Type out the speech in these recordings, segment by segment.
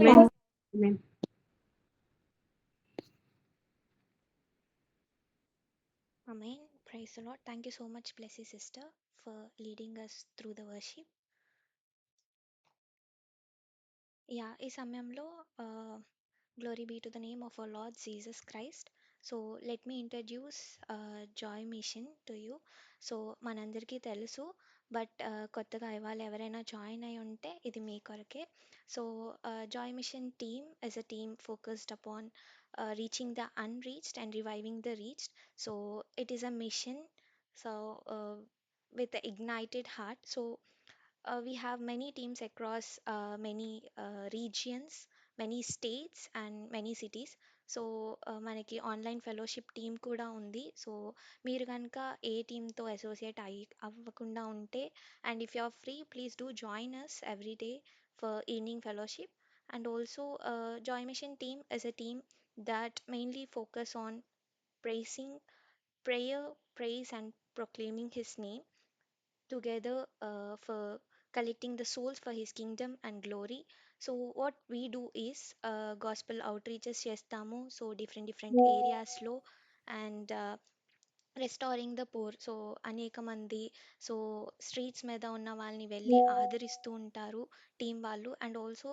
Amen. Amen. Amen. Praise the Lord. Thank you so much, blessed sister, for leading us through the worship. Yeah, ఈ సమయంలో glory be to the name of our Lord Jesus Christ. So let me introduce Joy Mission to you. So మనందరికీ తెలుసు, but కొత్తగా ఇవాళ ఎవరైనా join అయి ఉంటే ఇది మీ కొరకే. So Joy Mission team is a team focused upon reaching the unreached and reviving the reached. So it is a mission. So with the ignited heart. So we have many teams across many regions, many states, and many cities. So మనకి online fellowship team కూడా ఉంది. So మీరు కనుక ఏ టీమ్తో associate అవ్వకుండా ఉంటే, and if you are free, please do join us every day for evening fellowship. And also Joy Mission team is a team that mainly focus on praising, prayer, praise, and proclaiming His name together for collecting the souls for his kingdom and glory. So what we do is gospel outreaches చేస్తాము. So different ఏరియాస్లో and రెస్టారింగ్ the poor. So అనేక మంది, so streets మీద ఉన్న వాళ్ళని వెళ్ళి ఆదరిస్తూ ఉంటారు టీం వాళ్ళు. అండ్ ఆల్సో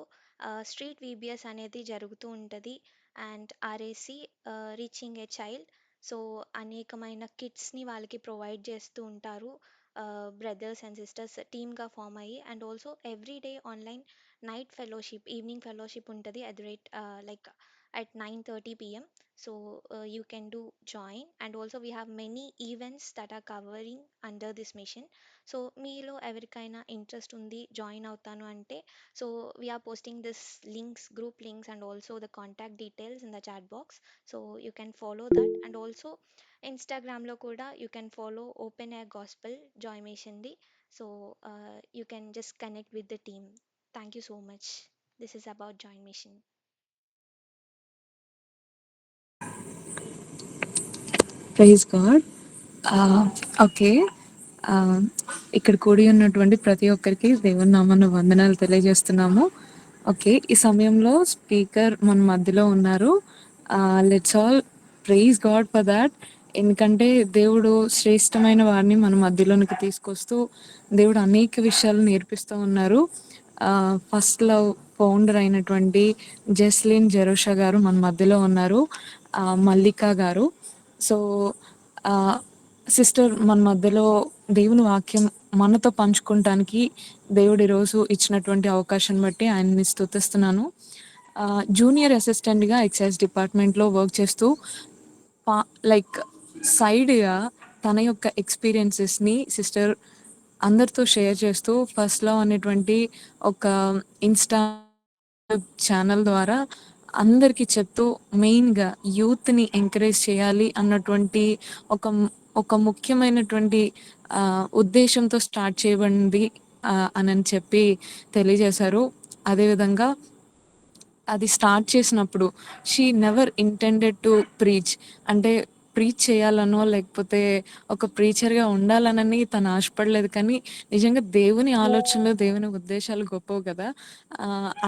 స్ట్రీట్ వీబిఎస్ అనేది జరుగుతూ ఉంటుంది. And RAC reaching a child. So అనేకమైన కిట్స్ని వాళ్ళకి ప్రొవైడ్ చేస్తూ ఉంటారు బ్రదర్స్ అండ్ సిస్టర్స్ టీమ్గా ఫామ్ అయ్యి. And also every day online night fellowship, evening fellowship ఉంటుంది at the rate like at 9:30 p.m. So you can do join. And also we have many events that are covering under this mission. So మీలో ఎవరికైనా interest ఉంది join అవుతాను అంటే, so we are posting this links, group links, and also the contact details in the chat box. So you can follow that. And also ఇన్స్టాగ్రామ్లో కూడా you can follow open air gospel joy మిషన్ది. So you can just connect with the team. Thank you so much. This is about join mission. Praise God. Okay. ఇక్కడ కూడి ఉన్నటువంటి ప్రతి ఒక్కరికి దేవుని నామమున వందనాలు తెలియజేస్తున్నాము. ఓకే, ఈ సమయంలో స్పీకర్ మన మధ్యలో ఉన్నారు. Let's all praise God for that. ఎందుకంటే దేవుడు శ్రేష్టమైన వారిని మన మధ్యలోనికి తీసుకొస్తూ దేవుడు అనేక విషయాలు నేర్పిస్తూ ఉన్నారు. ఫస్ట్ లవ్ ఫౌండర్ అయినటువంటి జెస్లిన్ జెరోషా గారు మన మధ్యలో ఉన్నారు. మల్లికా గారు. సో సిస్టర్ మన మధ్యలో దేవుని వాక్యం మనతో పంచుకుంటానికి దేవుడు ఈరోజు ఇచ్చినటువంటి అవకాశం బట్టి ఆయన్ని స్తుతిస్తున్నాను. జూనియర్ అసిస్టెంట్గా ఎక్సైజ్ డిపార్ట్మెంట్లో వర్క్ చేస్తూ పా లైక్ సైడ్గా తన యొక్క ఎక్స్పీరియన్సెస్ని సిస్టర్ అందరితో షేర్ చేస్తూ ఫస్ట్ లవ్ అనేటువంటి ఒక ఇన్స్టా ఛానల్ ద్వారా అందరికీ చెప్తూ మెయిన్‌గా యూత్‌ని ఎంకరేజ్ చేయాలి అన్నటువంటి ఒక ఒక ముఖ్యమైనటువంటి ఉద్దేశంతో స్టార్ట్ చేయబడింది అనని చెప్పి తెలియజేశారు. అదేవిధంగా అది స్టార్ట్ చేసినప్పుడు she never intended to preach. అంటే ప్రీచ్ చేయాలనో లేకపోతే ఒక ప్రీచర్‌గా ఉండాలనని తను ఆశపడలేదు. కానీ నిజంగా దేవుని ఆలోచనలు, దేవుని ఉద్దేశాలు గొప్పవి కదా!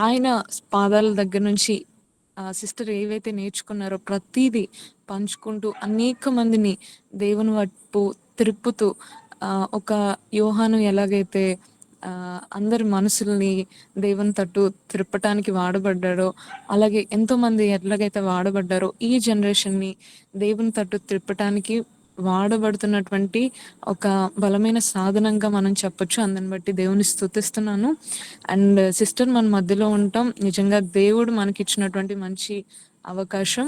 ఆయన పాదాల దగ్గర నుంచి సిస్టర్ ఏవైతే నేర్చుకున్నారో ప్రతీదీ పంచుకుంటూ అనేక మందిని దేవుని వైపు త్రిప్పుతూ ఒక యోహాను ఎలాగైతే అందరి మనసుల్ని దేవుని తట్టు త్రిప్పటానికి వాడబడ్డాడో, అలాగే ఎంతోమంది ఎట్లాగైతే వాడబడ్డారో ఈ జనరేషన్ని దేవుని తట్టు త్రిప్పటానికి వాడబడుతున్నటువంటి ఒక బలమైన సాధనంగా మనం చెప్పొచ్చు. అందుని బట్టి దేవుని స్తుతిస్తున్నాను. అండ్ సిస్టర్ మన మధ్యలో ఉంటాం నిజంగా దేవుడు మనకిచ్చినటువంటి మంచి అవకాశం.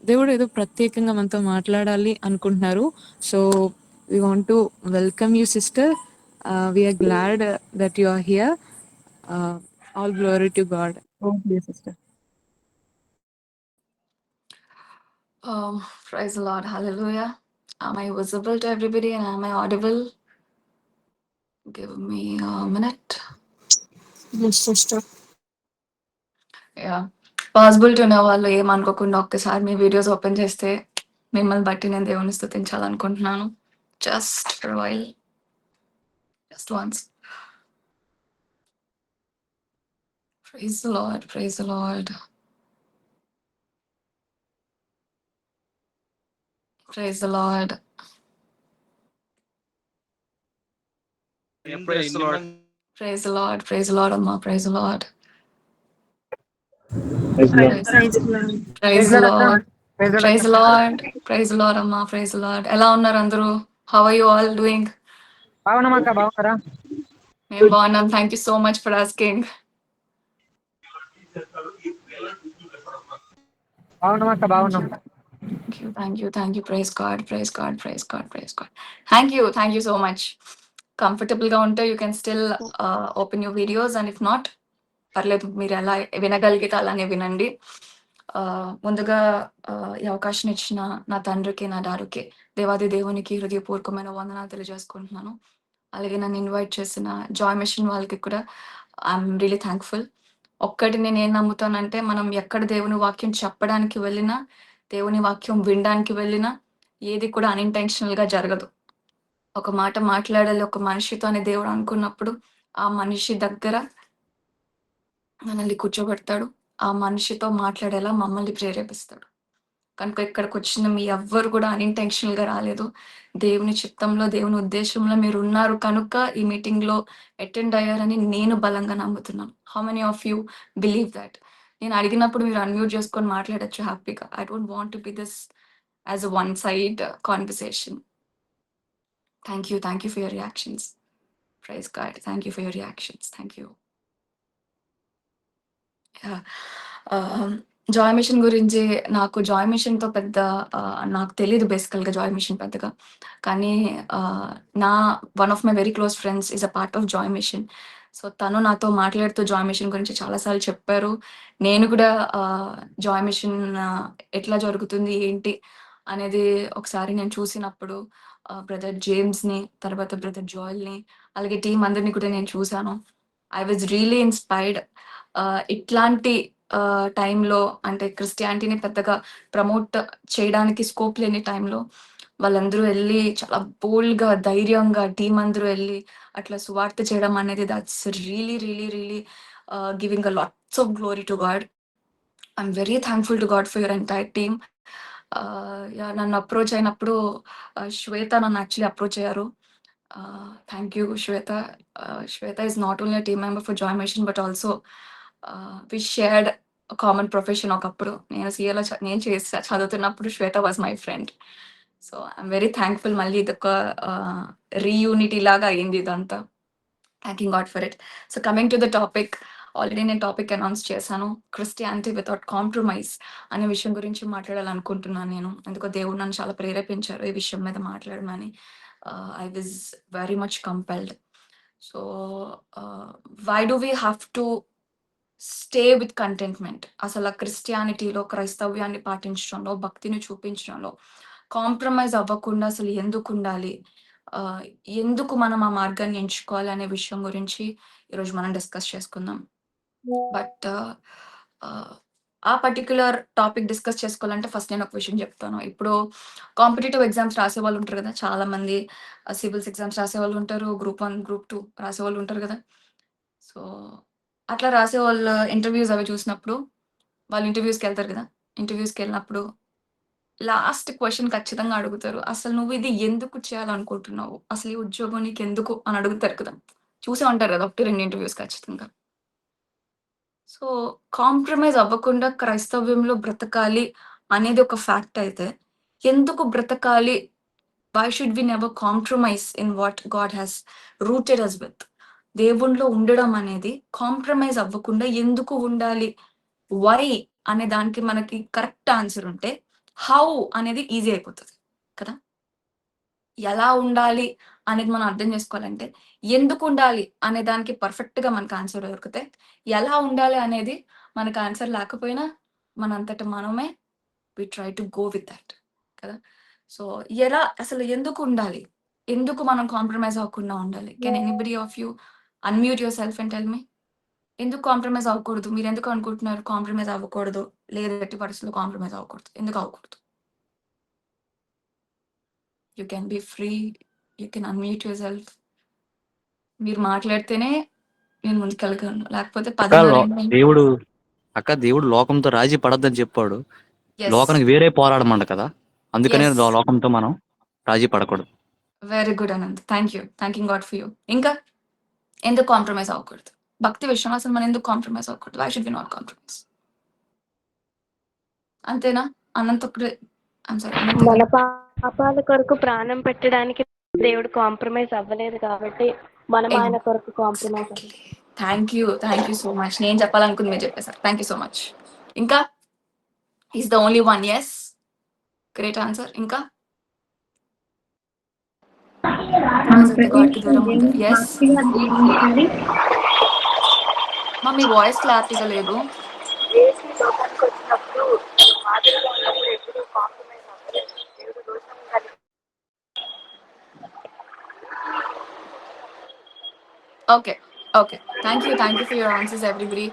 దేవుడు ఏదో ప్రత్యేకంగా మనతో మాట్లాడాలి అనుకుంటున్నారు. So we want to welcome you, sister. We are glad that you are here. All glory to God. Oh, dear sister. Praise the Lord. Hallelujah. Am I visible to everybody and am I audible? Give me a minute. Yes, sister. Yeah. Possible to ఉన్న వాళ్ళు ఏమనుకోకుండా ఒక్కసారి మీ videos open చేస్తే మిమ్మల్ని బట్టి నేను దేవుని స్తుతించాలనుకుంటున్నాను. Just for while, just once. Praise the Lord. Praise the Lord. Praise the Lord. Praise the Lord. Praise the Lord. Praise the Lord అమ్మా. Praise the Lord. Praise Lord. Praise Lord. Praise the Lord. Praise the Lord. Praise the Lord అమ్మా. Praise the Lord. ఎలా ఉన్నారు అందరూ? How are you all doing? బాగున్నామక్క, బాగున్నారా? మేము బాగున్నాం. Thank you so much for asking. బాగున్నామక్క, బాగున్నాం. Thank you. Praise God, praise God, praise God, praise God. Thank you so much. Comfortable గా ఉంటే you can still open your videos, and if not, పర్లేదు, మీరు ఎలా వినగలిగితే అలానే వినండి. ముందుగా ఈ అవకాశం ఇచ్చిన నా తండ్రికి, నా డారుకి, దేవాది దేవునికి హృదయపూర్వకమైన వందనాలు తెలియజేసుకుంటున్నాను. అలాగే నన్ను ఇన్వైట్ చేసిన జాయ్ మిషన్ వాళ్ళకి కూడా ఐఎమ్ రియలీ థ్యాంక్ఫుల్. ఒక్కటి నేను ఏం నమ్ముతానంటే, మనం ఎక్కడ దేవుని వాక్యం చెప్పడానికి వెళ్ళినా, దేవుని వాక్యం వినడానికి వెళ్ళినా, ఏది కూడా అన్ఇంటెన్షనల్ గా జరగదు. ఒక మాట మాట్లాడాలి ఒక మనిషితో అని దేవుడు అనుకున్నప్పుడు, ఆ మనిషి దగ్గర మనల్ని కూర్చోబెడతాడు. ఆ మనిషితో మాట్లాడేలా మమ్మల్ని ప్రేరేపిస్తాడు. కనుక ఇక్కడికొచ్చిన మీ ఎవ్వరు కూడా అన్ఇంటెన్షనల్ గా రాలేదు. దేవుని చిత్తంలో, దేవుని ఉద్దేశంలో మీరున్నారు కనుక ఈ మీటింగ్‌లో అటెండ్ అయ్యారని నేను బలంగా నమ్ముతున్నాను. How many of you believe that? నేను అడిగినప్పుడు మీరు అన్‌మ్యూట్ చేసుకొని మాట్లాడొచ్చు హ్యాపీగా. I don't want to be this as a one side conversation. Thank you for your reactions. Praise God. Thank you for your reactions. Thank you. Yeah! Joy Mission గురించి Joy మిషన్‌తో పెద్ద నాకు తెలీదు బేసికల్‌గా జాయ్ మిషన్ పెద్దగా. కానీ నా one of my very close friends is a part of Joy Mission. So, తను నాతో మాట్లాడుతూ జాయ్ మిషన్ గురించి చాలా సార్లు చెప్పారు. నేను కూడా జాయ్ మిషన్ ఎట్లా జరుగుతుంది, ఏంటి అనేది ఒకసారి నేను చూసినప్పుడు బ్రదర్ జేమ్స్‌ని, తర్వాత బ్రదర్ జోయల్‌ని, అలాగే టీమ్ అందరిని కూడా నేను చూసాను. I was really inspired. ఇట్లాంటి టైంలో అంటే క్రిస్టియానిటీని పెద్దగా ప్రమోట్ చేయడానికి స్కోప్ లేని టైంలో వాళ్ళందరూ ఎళ్లి చాలా బోల్డ్‌గా, ధైర్యంగా టీమ్ అందరూ ఎళ్లి అట్లా సువార్త చేయడం అనేది that's really giving a lots of glory to God. I'm very thankful to God for your entire team. Yeah! నన్ను అప్రోచ్ అయినప్పుడు శ్వేత నన్ను యాక్చువల్లీ అప్రోచ్ అయ్యారు. Thank you Shweta. Shweta is not only a team member for joy mission but also we shared common profession ఒకప్పుడు. నేను సీఏలో నేను చదువుతున్నప్పుడు Shweta was my friend. So, I'm very thankful. మళ్ళీ ఇదొక రీయూనిటీ లాగా అయింది ఇదంతా. థాంకింగ్ God for it. So, coming to the topic. Already నేను టాపిక్ అనౌన్స్ చేశాను. క్రిస్టియానిటీ వితౌట్ కాంప్రమైజ్ అనే విషయం గురించి మాట్లాడాలనుకుంటున్నాను నేను. ఎందుకో దేవుడు నన్ను చాలా ప్రేరేపించారు ఈ విషయం మీద మాట్లాడమని. I was very much compelled. So, why do we have to stay with contentment? అసల క్రిస్టియానిటీలో, క్రైస్తవ్యాన్ని పాటించడంలో, భక్తిని చూపించడంలో కాంప్రమైజ్ అవ్వకుండా అసలు ఎందుకుండాలి? ఆహ్, ఎందుకు మనం ఆ మార్గాన్ని ఎంచుకోవాలి అనే విషయం గురించి ఈరోజు మనం డిస్కస్ చేసుకుందాం. బట్ ఆ పర్టిక్యులర్ టాపిక్ డిస్కస్ చేసుకోవాలంటే ఫస్ట్ నేను ఒక విషయం చెప్తాను. ఇప్పుడు కాంపిటీటివ్ ఎగ్జామ్స్ రాసేవాళ్ళు ఉంటారు కదా! చాలామంది సివిల్స్ ఎగ్జామ్స్ రాసేవాళ్ళు ఉంటారు. గ్రూప్ 1, గ్రూప్ 2 రాసేవాళ్ళు ఉంటారు కదా! సో, అట్లా రాసేవాళ్ళ ఇంటర్వ్యూస్ అవి చూసినప్పుడు వాళ్ళు ఇంటర్వ్యూస్‌కెళ్తారు కదా! ఇంటర్వ్యూస్‌కెళ్ళినప్పుడు లాస్ట్ క్వెషన్ ఖచ్చితంగా అడుగుతారు. "అసలు నువ్వు ఇది ఎందుకు చేయాలనుకుంటున్నావు? అసలు ఈ ఉద్యోగం నీకెందుకు?" అని అడుగుతారు కదా! చూసే ఉంటారు కదా! 1, 2 ఇంటర్వ్యూస్ ఖచ్చితంగా. సో, కాంప్రమైజ్ అవ్వకుండా క్రైస్తవ్యంలో బ్రతకాలి అనేది ఒక ఫ్యాక్ట్ అయితే, ఎందుకు బ్రతకాలి? Why should we never compromise in what God has rooted us with? దేవునిలో ఉండడం అనేది కాంప్రమైజ్ అవ్వకుండా ఎందుకు ఉండాలి? వై అనే దానికి మనకి కరెక్ట్ ఆన్సర్ ఉంటే, హౌ అనేది ఈజీ అయిపోతది కదా! ఎలా ఉండాలి అనేది మనం అర్థం చేసుకోవాలంటే, ఎందుకుండాలి అనే దానికి పర్ఫెక్ట్‌గా మనకు ఆన్సర్ దొరికితే, ఎలా ఉండాలి అనేది మనకు ఆన్సర్ లేకపోయినా, మనంతట మనమే we try to go with that కదా! సో, అసలు ఎందుకుండాలి? ఎందుకు మనం కాంప్రమైజ్ అవ్వకుండా ఉండాలి? Can anybody of you unmute yourself and tell me? ఎందుకు కాంప్రమైజ్ అవ్వకూడదు? మీరెందుకు అనుకుంటున్నారు కాంప్రమైజ్ అవ్వకూడదు? లేదు ఎట్టి పరిస్థితిలో కాంప్రమైజ్ అవ్వకూడదు. ఎందుకు అవ్వకూడదు? You can be free. You can unmute your self. మీరు మాట్లాడితేనే నేను ముందుకెళ్ళగలను. లేకపోతే అక్క 10:30 అయింది. దేవుడు లోకంతో రాజీ పడద్దని చెప్పాడు. యెస్. లోకానికి వేరే పోరాడమంట కదా, అందుకనే యెస్. లోకంతో మనం రాజీ పడకూడదు. Very good Anant. Thank you. Thanking God for you. ఇంకా ఎందుకు కాంప్రమైజ్ అవ్వకూడదు? భక్తి విషయంలో అసలు మనం ఎందుకు కాంప్రమైజ్ అవ్వకూడదు? Why should we not compromise? అంతేనా? అనంత్ ఒకటే సారీ అనంత్ మన గారు. పాపాల కొరకు ప్రాణం పెట్టడానికి దేవుడు కాంప్రమైజ్ అవ్వలేదు కాబట్టి మనం ఆయన కొరకు కాంప్రమైజ్ అవ్వాలి. Exactly. Thank you so much. నేను చెప్పాలనుకుంది మీరు చెప్పేశారు. Thank you so much. ఇంకా is the only one. Yes, great answer. ఇంకా గాడ్కి దూరం ఉంటారు. ఎస్ మా మీ వాయిస్ క్లారిటీగా లేదు. Okay okay, thank you for your answers everybody.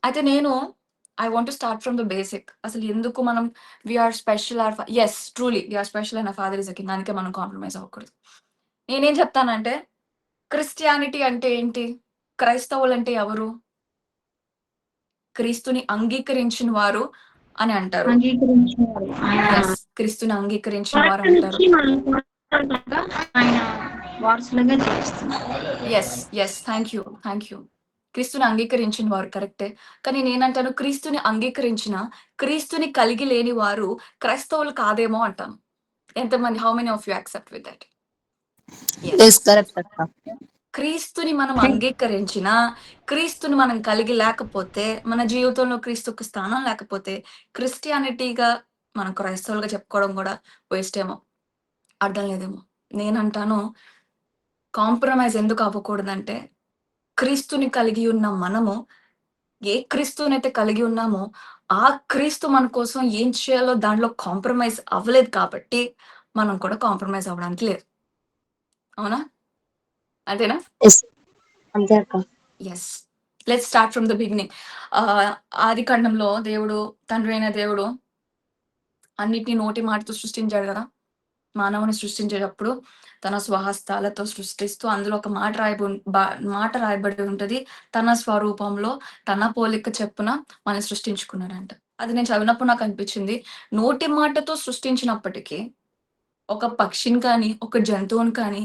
అయితే నేను I want to start from the basic. అసలు ఎందుకు మనం we are special or yes truly we are special and Father is కింద, దానికే మనం కాంప్రమైజ్ అవ్వకూడదు. నేనేం చెప్తానంటే క్రిస్టియానిటీ అంటే ఏంటి? క్రైస్తవులు అంటే ఎవరు? క్రీస్తుని అంగీకరించిన వారు అని అంటారు. ఎస్, క్రీస్తుని అంగీకరించిన వారు అంటారు. Yes, thank you. క్రీస్తుని అంగీకరించిన వారు కరెక్టే, కానీ నేనంటాను క్రీస్తుని అంగీకరించిన క్రీస్తుని కలిగి లేని వారు క్రైస్తవులు కాదేమో అంటాను. ఎంతమంది, how many of you accept with that? క్రీస్తుని మనం అంగీకరించిన క్రీస్తుని మనం కలిగి లేకపోతే, మన జీవితంలో క్రీస్తుకు స్థానం లేకపోతే, క్రిస్టియానిటీగా మనం క్రైస్తవులుగా చెప్పుకోవడం కూడా వేస్ట్ ఏమో, అర్థం లేదేమో. నేనంటాను కాంప్రమైజ్ ఎందుకు అవ్వకూడదంటే, క్రీస్తుని కలిగి ఉన్న మనము ఏ క్రీస్తునైతే కలిగి ఉన్నామో ఆ క్రీస్తు మన కోసం ఏం చేయాలో దాంట్లో కాంప్రమైజ్ అవ్వలేదు కాబట్టి మనం కూడా కాంప్రమైజ్ అవ్వడానికి లేదు. అవునా? అంతేనా? అంతే అక్క. Yes, let's start from the beginning. ఆది కాండంలో దేవుడు, తండ్రి అయిన దేవుడు అన్నిటిని నోటి మాటతో సృష్టించాడు కదా. మానవుని సృష్టించేటప్పుడు తన స్వహస్తాలతో సృష్టిస్తూ అందులో ఒక మాట రాయబడి ఉంటది, తన స్వరూపంలో తన పోలిక చెప్పున మనం సృష్టించుకున్నాడంట. అది నేను చదివినప్పుడు నాకు అనిపించింది, నోటి మాటతో సృష్టించినప్పటికీ ఒక పక్షిని కానీ ఒక జంతువుని కానీ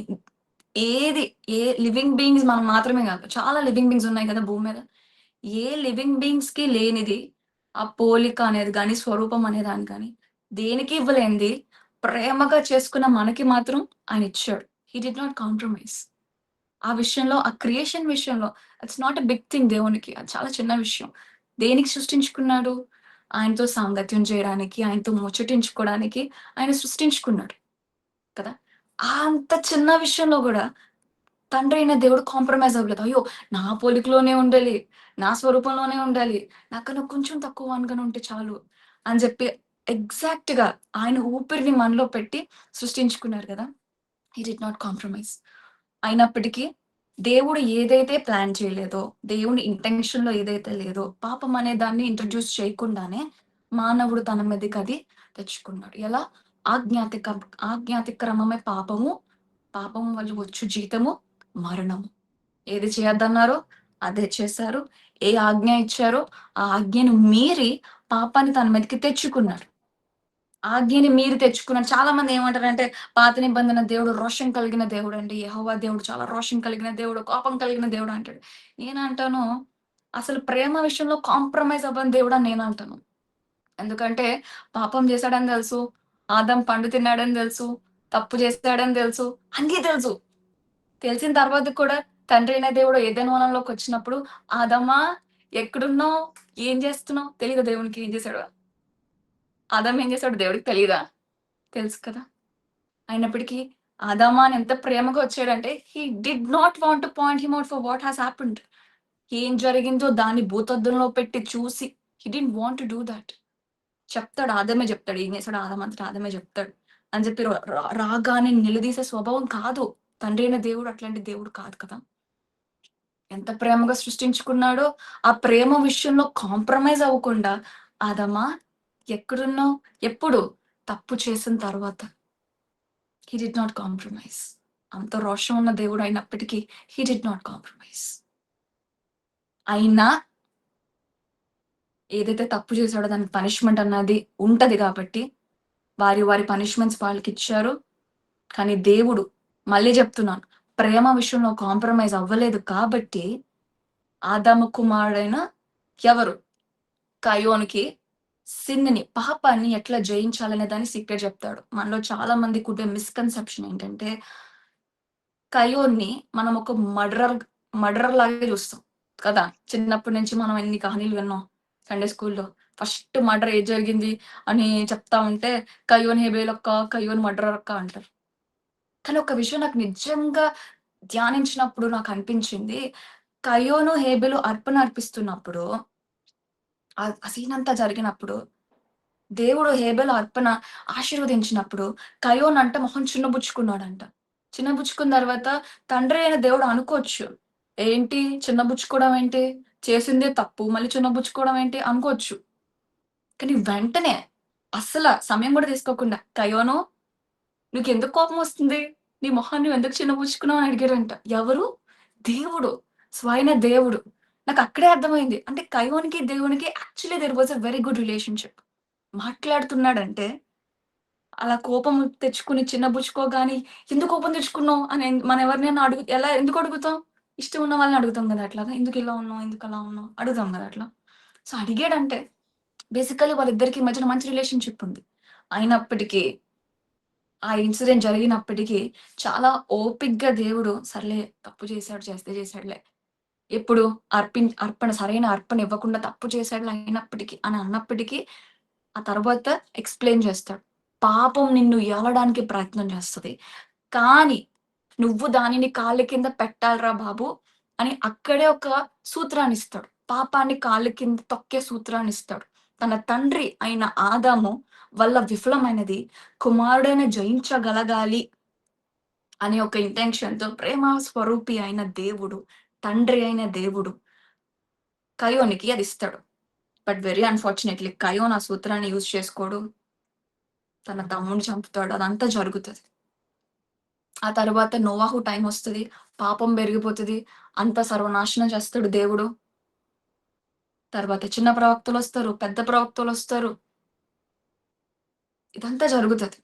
ఏ లివింగ్ బీయింగ్స్ మనం మాత్రమే కాదు, చాలా లివింగ్ బీయింగ్స్ ఉన్నాయి కదా భూమి మీద. ఏ లివింగ్ బీయింగ్స్ కి లేనిది ఆ పోలిక అనేది కానీ స్వరూపం అనేదాన్ని కానీ దేనికి ఇవ్వలేనిది ప్రేమగా చేసుకున్న మనకి మాత్రం ఆయన ఇచ్చాడు. He did not compromise. ఆ విషయంలో, ఆ క్రియేషన్ విషయంలో it's not a big thing. దేవునికి అది చాలా చిన్న విషయం. దేనికి సృష్టించుకున్నాడు? ఆయనతో సాంగత్యం చేయడానికి, ఆయనతో ముచ్చటించుకోవడానికి ఆయన సృష్టించుకున్నాడు కదా. అంత చిన్న విషయంలో కూడా తండ్రి అయిన దేవుడు కాంప్రమైజ్ అవ్వలేదు. అయ్యో, నా పోలికలోనే ఉండాలి, నా స్వరూపంలోనే ఉండాలి, నాకన్నా కొంచెం తక్కువ అనుకుని ఉంటే చాలు అని చెప్పి ఎగ్జాక్ట్ గా ఆయన ఊపిరిని మనలో పెట్టి సృష్టించుకున్నారు కదా. He did not compromise. అయినప్పటికీ దేవుడు ఏదైతే ప్లాన్ చేయలేదో, దేవుని ఇంటెన్షన్ లో ఏదైతే లేదో, పాపం అనే దాన్ని ఇంట్రడ్యూస్ చేయకుండానే మానవుడు తన మీదకి అది తెచ్చుకున్నాడు. ఎలా? ఆజ్ఞాతిక్రమమే పాపము, పాపము వల్ల వచ్చు జీతము మరణము. ఏది చేయొద్దన్నారో అదే చేశారు. ఏ ఆజ్ఞ ఇచ్చారో ఆ ఆజ్ఞను మీరి పాపాన్ని తన మీదకి తెచ్చుకున్నారు. ఆజ్ఞని మీరు తెచ్చుకున్నారు. చాలా మంది ఏమంటారంటే పాత నిబంధన దేవుడు రోషం కలిగిన దేవుడు అండి, యెహోవా దేవుడు చాలా రోషం కలిగిన దేవుడు, కోపం కలిగిన దేవుడు అంటాడు. నేనంటాను అసలు ప్రేమ విషయంలో కాంప్రమైజ్ అవ్వని దేవుడు అని నేను అంటాను. ఎందుకంటే పాపం చేశాడని తెలుసు, ఆదం పండు తిన్నాడని తెలుసు, తప్పు చేశాడని తెలుసు, అన్నీ తెలుసు. తెలిసిన తర్వాత కూడా తండ్రి అయిన దేవుడు ఏదైనా వనంలోకి వచ్చినప్పుడు, ఆదమా ఎక్కడున్నావు, ఏం చేస్తున్నావు తెలియదు దేవునికి. ఏం చేశాడు ఆదం, ఏం చేశాడు దేవుడికి తెలియదా? తెలుసు కదా. అయినప్పటికీ ఆదామా అని ఎంత ప్రేమగా వచ్చాడంటే he did not want to point him out for what has happened. ఏం జరిగిందో దాన్ని భూతద్దంలో పెట్టి చూసి he did want to do that. చెప్తాడు, ఆదమే చెప్తాడు, ఏం చేశాడు ఆదం అంతా ఆదమే చెప్తాడు అని చెప్పి రాగానే నిలదీసే స్వభావం కాదు. తండ్రి అయిన దేవుడు అట్లాంటి దేవుడు కాదు కదా. ఎంత ప్రేమగా సృష్టించుకున్నాడో ఆ ప్రేమ విషయంలో కాంప్రమైజ్ అవ్వకుండా, ఆదమా ఎక్కడున్నావు, ఎప్పుడు తప్పు చేసిన తర్వాత. He did not compromise. అంత రోషం ఉన్న దేవుడు అయినప్పటికీ హీ డిడ్ నాట్ కాంప్రమైజ్. అయినా ఏదైతే తప్పు చేశాడో దానికి పనిష్మెంట్ అన్నది ఉంటది కాబట్టి వారి పనిష్మెంట్స్ వాళ్ళకిచ్చారు. కానీ దేవుడు, మళ్ళీ చెప్తున్నాను, ప్రేమ విషయంలో కాంప్రమైజ్ అవ్వలేదు కాబట్టి ఆదాము కుమారుడైన ఎవరు? కయోనుకి సిన్‌ని, పాపాన్ని ఎట్లా జయించాలనే దాన్ని సీక్రెట్ చెప్తాడు. మనలో చాలా మందికుండే మిస్‌కన్సెప్షన్ ఏంటంటే, కయోన్ని మనం ఒక మర్డరర్ లాగే చూస్తాం కదా! చిన్నప్పటి నుంచి మనం ఎన్ని కహానీలు విన్నాం సండే స్కూల్‌లో. ఫస్ట్ మర్డర్ ఏది జరిగింది అని చెప్తా ఉంటే, కయోన్ హేబెల్ అక్క, కయోన్ మర్డరర్ అక్క అంటారు. కానీ ఒక విషయం నాకు నిజంగా ధ్యానించినప్పుడు నాకనిపించింది, కయోను, హేబెలు అర్పణ అర్పిస్తున్నప్పుడు, ఆ సీన్ అంతా జరిగినప్పుడు, దేవుడు హేబెలు అర్పణ ఆశీర్వదించినప్పుడు, కయోన్ అంట మొహం చిన్నబుచ్చుకున్నాడంట. చిన్నబుచ్చుకున్న తర్వాత తండ్రి అయిన దేవుడు అనుకోవచ్చు, ఏంటి చిన్నబుచ్చుకోవడం ఏంటి? చేసిందే తప్పు. మళ్ళీ చిన్నబుచ్చుకోవడం ఏంటి అనుకోవచ్చు. కానీ వెంటనే అస్సల సమయం కూడా తీసుకోకుండా, కయోను నీకెందుకు కోపమొస్తుంది? నీ మొహాన్ని నువ్వెందుకు చిన్నబుచ్చుకున్నావు అని అడిగాడంట. ఎవరు? దేవుడు. స్వయన దేవుడు. నాకక్కడే అర్థమైంది. అంటే కయోన్‌కి, దేవునికి actually there was a very good relationship. మాట్లాడుతున్నాడంటే, అలా కోపం తెచ్చుకొని చిన్నబుచ్చుకోగాని, "ఎందుకు కోపం తెచ్చుకున్నావు?" అని మనం ఎవరినైనా ఎందుకు అడుగుతాం? ఇష్టం ఉన్న వాళ్ళని అడుగుతాం గదా! అట్లాగా. "ఎందుకిలా ఉన్నావు? ఎందుకలా ఉన్నావు?" అడుగుతాం గదా! అట్లా. సో, అడిగాడంటే బేసికల్లీ వాళ్ళిద్దరికి మధ్యన మంచి రిలేషన్‌షిప్ ఉంది. అయినప్పటికీ ఆ ఇన్సిడెంట్ జరిగినప్పటికీ చాలా ఓపికగా దేవుడు, సర్లే తప్పు చేశాడు, చేస్తే చేశాడులే. ఎప్పుడు అర్పణ, సరైన అర్పణ ఇవ్వకుండా తప్పు చేశాడులే అయినప్పటికీ అని అన్నప్పటికీ, ఆ తర్వాత ఎక్స్‌ప్లెయిన్ చేస్తాడు. పాపం నిన్ను ఏలడానికి ప్రయత్నం చేస్తది. కానీ నువ్వు దానిని కాళ్ళ కింద పెట్టాలిరా బాబు అని అక్కడే ఒక సూత్రాన్నిస్తాడు. పాపాన్ని కాళ్ళ కింద తొక్కే సూత్రాన్నిస్తాడు. తన తండ్రి అయిన ఆదాము వల్ల విఫలమైనది కుమారుడైన జయించగలగాలి అనే ఒక ఇంటెన్షన్‌తో ప్రేమ స్వరూపి అయిన దేవుడు, తండ్రి అయిన దేవుడు కయోనికి అదిస్తాడు. బట్ వెరీ అన్‌ఫార్చునేట్‌లీ కయోన్ ఆ సూత్రాన్ని యూజ్ చేసుకోడు. తన తమ్ముడిని చంపుతాడు. అదంతా జరుగుతది. ఆ తర్వాత నోవాహు టైమొస్తది. పాపం పెరిగిపోతది. అంతా సర్వనాశనం చేస్తాడు దేవుడు. తర్వాత చిన్న ప్రవక్తలొస్తారు. పెద్ద ప్రవక్తలొస్తారు. ఇదంతా జరుగుతది.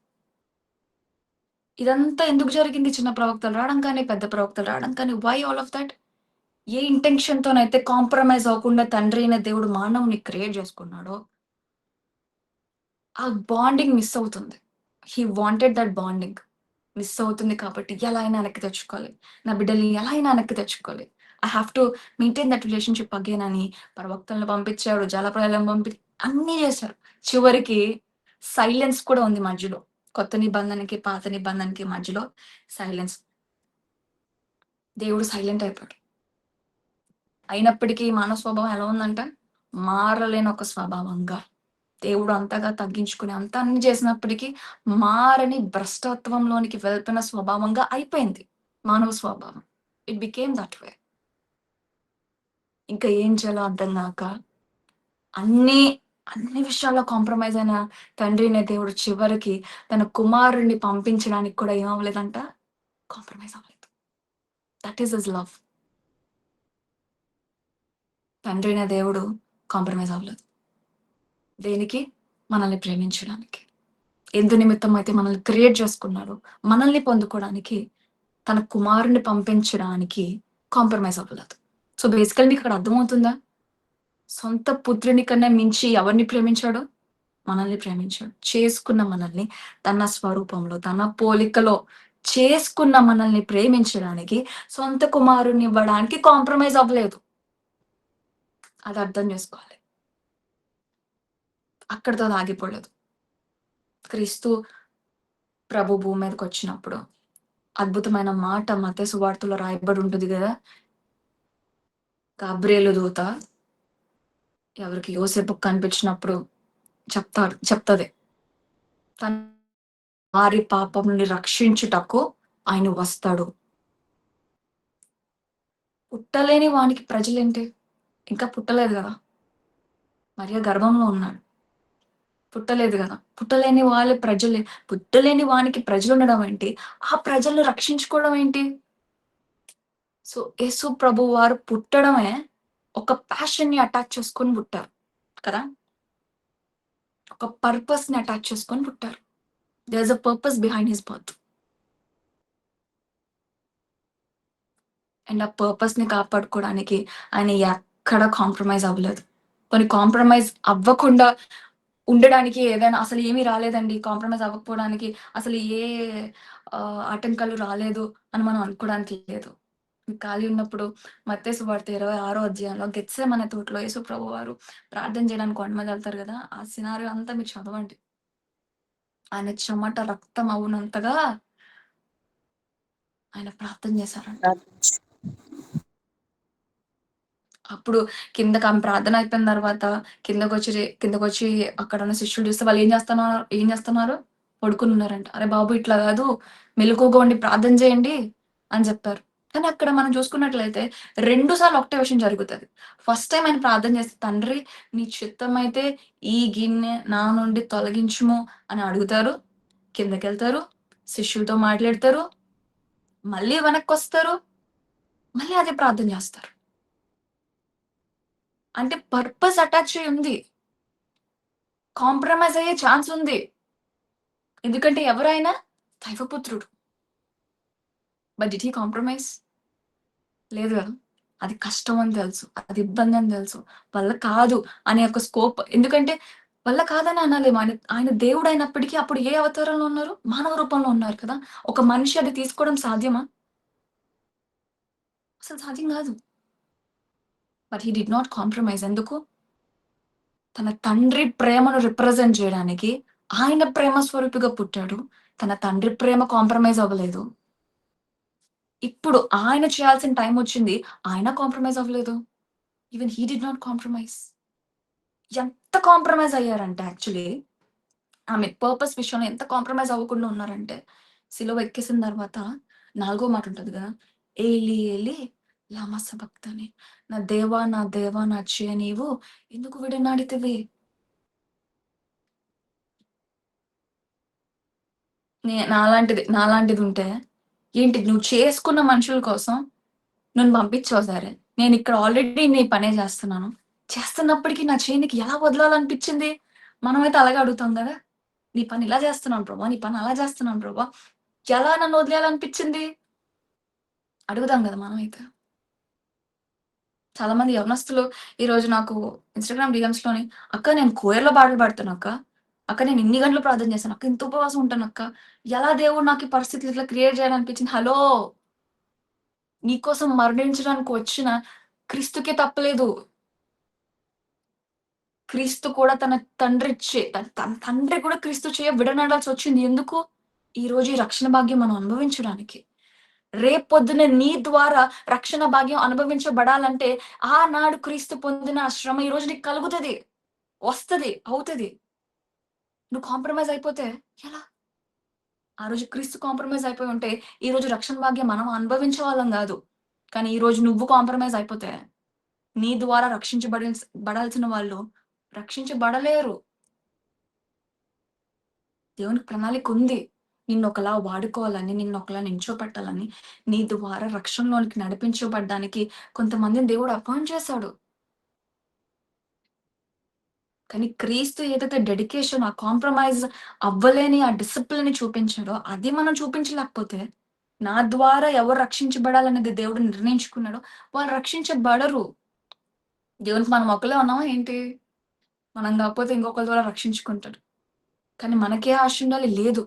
ఇదంతా ఎందుకు జరిగింది? చిన్న ప్రవక్తలు రావడం కానీ, పెద్ద ప్రవక్తలు రావడం కానీ, వై ఆల్ ఆఫ్ థట్? ఏ ఇంటెన్షన్‌తోనైతే కాంప్రమైజ్ అవ్వకుండా తండ్రి అయిన దేవుడు మానవుని క్రియేట్ చేసుకున్నాడో, ఆ బాండింగ్ మిస్ అవుతుంది. హి వాంటెడ్ దట్ బాండింగ్. మిస్ అవుతుంది కాబట్టి ఎలా అయినా వెనక్కి తెచ్చుకోవాలి. నా బిడ్డల్ని ఎలా అయినా వెనక్కి తెచ్చుకోవాలి. I have to maintain that relationship again అని ప్రవక్తలను పంపించాడు. జలప్రళయం అన్నీ చేశారు. చివరికి సైలెన్స్ కూడా ఉంది మధ్యలో. కొత్త నిబంధనకి, పాత నిబంధనకి మధ్యలో సైలెన్స్. దేవుడు సైలెంట్ అయిపోయాడు. అయినప్పటికీ మానవ స్వభావం ఎలా ఉందంట? మారలేని ఒక స్వభావంగా. దేవుడు అంతగా తగ్గించుకుని అంతా అన్ని చేసినప్పటికీ మారని భ్రష్టత్వంలోనికి వెళ్తున్న స్వభావంగా అయిపోయింది మానవ స్వభావం. It became that way. ఇంకా ఏం చేయాలో అర్థం గాక అన్ని అన్ని విషయాల్లో కాంప్రమైజ్ అయిన తండ్రి అనే దేవుడు చివరికి తన కుమారుడిని పంపించడానికి కూడా ఏమవ్వలేదంట? కాంప్రమైజ్ అవ్వలేదు. That is his love. తండ్రి అనే దేవుడు కాంప్రమైజ్ అవ్వలేదు. దేనికి? మనల్ని ప్రేమించడానికి. ఎందు నిమిత్తం అయితే మనల్ని క్రియేట్ చేసుకున్నాడో, మనల్ని పొందుకోవడానికి, తన కుమారుడిని పంపించడానికి కాంప్రమైజ్ అవ్వలేదు. సో, బేసికల్లీ మీకక్కడ అర్థమవుతుందా? సొంత పుత్రుని కన్నా మించి ఎవరిని ప్రేమించాడో? మనల్ని ప్రేమించాడు. చేసుకున్న మనల్ని తన స్వరూపంలో, తన పోలికలో చేసుకున్న మనల్ని ప్రేమించడానికి, సొంత కుమారుడిని ఇవ్వడానికి కాంప్రమైజ్ అవ్వలేదు. అది అర్థం చేసుకోవాలి. అక్కడితో అది ఆగిపోలేదు. క్రీస్తు ప్రభు భూమి మీదకొచ్చినప్పుడు అద్భుతమైన మాట మత్తయి సువార్తలో రాయబడి ఉంటది గదా! గాబ్రియేలు దూత ఎవరికి యోసేపుకి కనిపించినప్పుడు చెప్తది. తన వారి పాపం నుండి రక్షించుటకు ఆయన వస్తాడు. పుట్టలేని వానికి ప్రజలేంటి? ఇంకా పుట్టలేదు గదా! మరియ గర్భంలో ఉన్నాడు. పుట్టలేదు గదా! పుట్టలేని వానికి ప్రజలుండడం ఏంటి? ఆ ప్రజలను రక్షించుకోవడం ఏంటి? సో, యేసు ప్రభువారు పుట్టడమే ఒక ప్యాషన్‌ని అటాచ్ చేసుకొని పుట్టారు కదా! ఒక పర్పస్‌ని అటాచ్ చేసుకొని పుట్టారు. There is a purpose behind his birth. And ఆ పర్పస్‌ని కాపాడుకోవడానికి ఆయన ఎక్కడ కాంప్రమైజ్ అవ్వలేదు. కొన్ని కాంప్రమైజ్ అవ్వకుండా ఉండడానికి ఏదైనా అసలు ఏమీ రాలేదండి. కాంప్రమైజ్ అవ్వకపోవడానికి అసలు ఏ ఆటంకాలు రాలేదు అని మనం అనుకోవడానికి లేదు. మీకు ఖాళీ ఉన్నప్పుడు మత్తయి సువార్త 26 అధ్యాయంలో గెత్సేమనే తోటలో యేసు ప్రభువారు ప్రార్థన చేయడానికి కొండమీదెళ్తారు గదా! ఆ సినారియో అంతా మీరు చదవండి. ఆయన చెమట రక్తం అవునంతగా ఆయన ప్రార్థన చేశారంట. అప్పుడు కిందకి ప్రార్థన అయిపోయిన తర్వాత కిందకొచ్చి అక్కడున్న శిష్యులు చూస్తే వాళ్ళు ఏం చేస్తున్నారు? పడుకొనున్నారంట. "అరె బాబు ఇట్లా గాదు, మెలకువగా ఉండి ప్రార్థన చేయండి" అని జెప్పారు. కానీ అక్కడ మనం చూసుకున్నట్లయితే 2 సార్లు ఒకటే విషయం జరుగుతది. ఫస్ట్ టైమ్ ఆయన ప్రార్థన చేస్తే, "తండ్రి నీ చిత్తమైతే ఈ గిన్నె నా నుండి తొలగించుము" అని అడుగుతారు. కిందకెళ్తారు. శిష్యులతో మాట్లాడతారు. మళ్ళీ వెనక్కొస్తారు. మళ్ళీ అదే ప్రార్థన చేస్తారు. అంటే పర్పస్ అటాచ్ అయ్యి ఉంది. కాంప్రమైజ్ అయ్యే ఛాన్స్ ఉంది. ఎందుకంటే ఎవరైనా దైవపుత్రుడు. But did he compromise? లేదు గదా! అది కష్టం అని తెలుసు. అది ఇబ్బంది అని తెలుసు. వల్ల కాదు అనే ఒక స్కోప్ ఎందుకంటే వల్ల కాదని అనలేము. ఆయన దేవుడైనప్పటికీ అప్పుడు ఏ అవతారంలో ఉన్నారు? మానవ రూపంలో ఉన్నారు కదా! ఒక మనిషి అది తీసుకోవడం సాధ్యమా? అసలు సాధ్యం గాదు. But he did not compromise. ఎందుకు? తన తండ్రి ప్రేమను రిప్రజెంట్ జేయడానికి ఆయన ప్రేమ స్వరూపిగా పుట్టాడు. తన తండ్రి ప్రేమ కాంప్రమైజ్ అవ్వలేదు. ఇప్పుడు ఆయన చేయాల్సిన టైమొచ్చింది. ఆయన కాంప్రమైజ్ అవ్వలేదు. Even he did not compromise. ఎంత కాంప్రమైజ్ అయ్యారంటే యాక్చువల్లీ ఆమె పర్పస్ విషయంలో ఎంత కాంప్రమైజ్ అవ్వకుండా ఉన్నారంటే, సిలువ ఎక్కేసిన తర్వాత 4 మాట ఉంటది గదా! ఏలి ఏలి లమ సబక్తని. నా దేవా నా చియ నీవు ఎందుకు విడనాడితివి? నాలాంటిదుంటే, ఏంటి నువ్వు చేసుకున్న మనుషుల కోసం నన్ను పంపించావు సరే. నేనిక్కడ ఆల్రెడీ నీ పనే జేస్తున్నాను. చేస్తున్నప్పటికి నా చెయ్యి నీకు ఎలా వదలాలనిపిచ్చింది? మనమైతే అలాగే అడుగుతాం గదా! నీ పని ఇలా జేస్తున్నాను ప్రభా! నీ పని అలా జేస్తున్నాను ప్రభా! ఎలా నన్ను వదిలేయాలనిపిచ్చింది? అడుగుదాం గదా మనమైతే. చాలా మంది యవ్వనస్తులు ఈరోజు నాకు ఇన్‌స్టాగ్రామ్ డీఎమ్స్‌లోని "అక్క నేను కోయర్‌లో పాటలు పాడుతానక్క. అక్క నేను ఇన్ని గంటలు ప్రార్థన చేశాను. అక్క ఇంత ఉపవాసం ఉంటానక్క. ఎలా దేవుడు నాకు ఈ పరిస్థితులు ఇట్లా క్రియేట్ చేయాలనిపించింది." హలో! నీకోసం మరణించడానికి వచ్చిన క్రీస్తుకే తప్పలేదు. క్రీస్తు కూడా తన తన తండ్రి కూడా క్రీస్తు విడనాడాల్సొచ్చింది. ఎందుకు? ఈరోజు ఈ రక్షణ భాగ్యం మనం అనుభవించడానికి. రేపొద్దున నీ ద్వారా రక్షణ భాగ్యం అనుభవించబడాలంటే, ఆనాడు క్రీస్తు పొందిన ఆ శ్రమ ఈరోజు నీకు కలుగుతది. వస్తది. అవుతది. నువ్వు కాంప్రమైజ్ అయిపోతే ఎలా? ఆ రోజు క్రీస్తు కాంప్రమైజ్ అయిపోయి ఉంటే, ఈరోజు రక్షణ భాగ్యం మనం అనుభవించేవాళ్ళం గాదు. కానీ ఈరోజు నువ్వు కాంప్రమైజ్ అయిపోతే, నీ ద్వారా బడాల్సిన వాళ్ళు రక్షించబడలేరు. దేవునికి ప్రణాళికుంది. నిన్నొకలా వాడుకోవాలని, నిన్నొకలా నించోపెట్టాలని, నీ ద్వారా రక్షణలోనికి నడిపించబడ్డానికి కొంతమందిని దేవుడు అపాయింట్ చేశాడు. కానీ క్రీస్తు ఏదైతే డెడికేషన్, ఆ కాంప్రమైజ్ అవ్వలేని ఆ డిసిప్లిన్‌ని చూపించాడో, అది మనం చూపించలేకపోతే, నా ద్వారా ఎవరు రక్షించబడాలనేది దేవుడు నిర్ణయించుకున్నాడో, వాళ్ళు రక్షించబడరు. దేవునికి మనం ఒకళ్ళే ఉన్నామా ఏంటి? మనం కాకపోతే ఇంకొకళ్ళ ద్వారా రక్షించుకుంటాడు. కానీ మనకే ఆశ ఉండాలి. లేదు.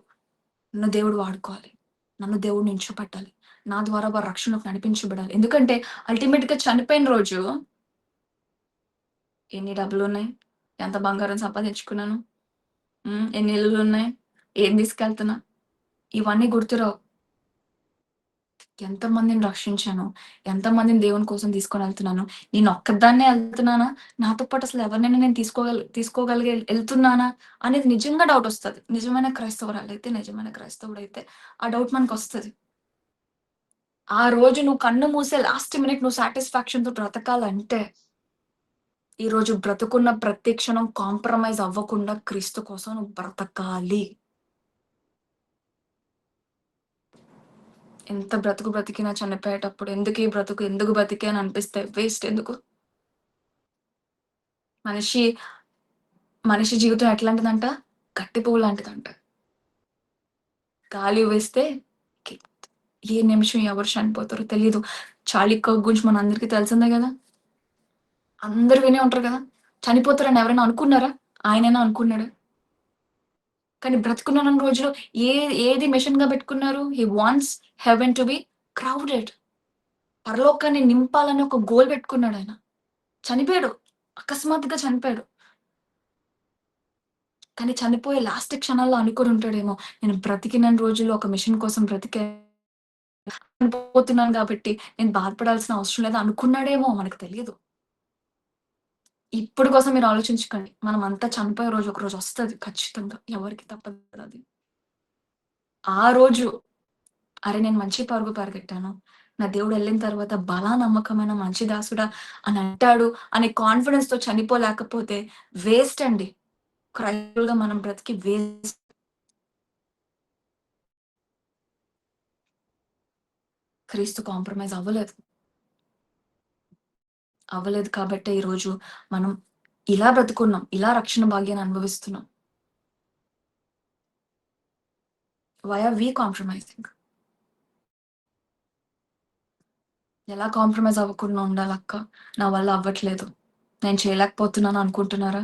నన్ను దేవుడు వాడుకోవాలి. నన్ను దేవుడు నించోపెట్టాలి. నా ద్వారా వారు రక్షణలోకి నడిపించబడాలి. ఎందుకంటే అల్టిమేట్‌గా చనిపోయిన రోజు ఎన్ని డబ్బులున్నాయి? ఎంత బంగారం సంపాదించుకున్నాను? ఎన్ని ఇల్లులున్నాయి? ఏం తీసుకెళ్తున్నా? ఇవన్నీ గుర్తురావు. ఎంతమందిని రక్షించాను? ఎంతమందిని దేవుని కోసం తీసుకొనెళ్తున్నాను? నేనొక్కదాన్నే ఎళ్తున్నానా? నాతో పాటు అసలు ఎవరినైనా నేను తీసుకోగలిగే ఎళ్తున్నానా? అనేది నిజంగా డౌటొస్తది. నిజమైన క్రైస్తవురాలైతే, నిజమైన క్రైస్తవుడైతే ఆ డౌట్ మనకొస్తది. ఆ రోజు నువ్వు కన్ను మూసే లాస్ట్ మినిట్ నువ్వు సాటిస్ఫాక్షన్‌తో బ్రతకాలంటే, ఈరోజు బ్రతుకున్న ప్రతి క్షణం కాంప్రమైజ్ అవ్వకుండా క్రీస్తు కోసం నువ్వు బ్రతకాలి. ఎంత బ్రతికినా చనిపోయేటప్పుడు ఎందుకు ఈ బ్రతుకు ఎందుకు బతికాను అనిపిస్తే వేస్ట్ ఎందుకు? మనిషి మనిషి జీవితం ఎట్లాంటిదంట? గట్టి పువ్వు లాంటిదంట. గాలి వేస్తే కి ఏ నిమిషం ఎవరు చనిపోతారో తెలీదు. 'చార్లీ కర్క్' గురించి మనందరికీ తెలిసిందే గదా! అందరూ వినే ఉంటారు గదా! చనిపోతారని ఎవరైనా అనుకున్నారా? ఆయనైనా అనుకున్నాడా? కానీ బ్రతికున్నన్ని రోజులు ఏది మిషన్‌గా పెట్టుకున్నారు? He wants heaven to be crowded. పరలోకాన్ని నింపాలని ఒక గోల్ పెట్టుకున్నాడాయన. చనిపోయాడు. అకస్మాత్తుగా చనిపోయాడు. కానీ చనిపోయే లాస్ట్ క్షణాల్లో అనుకోని ఉంటాడేమో, నేను బ్రతికినన్ని రోజులు ఒక మిషన్ కోసం చనిపోతున్నాను గాబట్టి, నేను బాధపడాల్సిన అవసరం లేదు అనుకున్నాడేమో మనకు తెలీదు. ఇప్పుడు కోసం మీరు ఆలోచించకండి. మనమంతా చనిపోయే రోజు ఒకరోజు వస్తది ఖచ్చితంగా. ఎవరికీ తప్పదది. ఆ రోజు అరె! నేను మంచి పరుగు పరిగెట్టాను. నా దేవుడెళ్ళిన తర్వాత బలా నమ్మకమైన మంచి దాసుడా అని అంటాడు అనే కాన్ఫిడెన్స్‌తో చనిపోలేకపోతే వేస్ట్ అండి. క్రైస్తవులుగా మనం బ్రతికి వేస్ట్. క్రీస్తు కాంప్రమైజ్ అవ్వలేదు. అవ్వలేదు కాబట్టే ఈరోజు మనం ఇలా బ్రతుకున్నాం. ఇలా రక్షణ భాగ్యాన్ని అనుభవిస్తున్నాం. Why are we compromising? ఎలా కాంప్రమైజ్ అవ్వకుండా ఉండాలక్క? నా వల్ల అవ్వట్లేదు. నేను చేయలేకపోతున్నాను అనుకుంటున్నారా?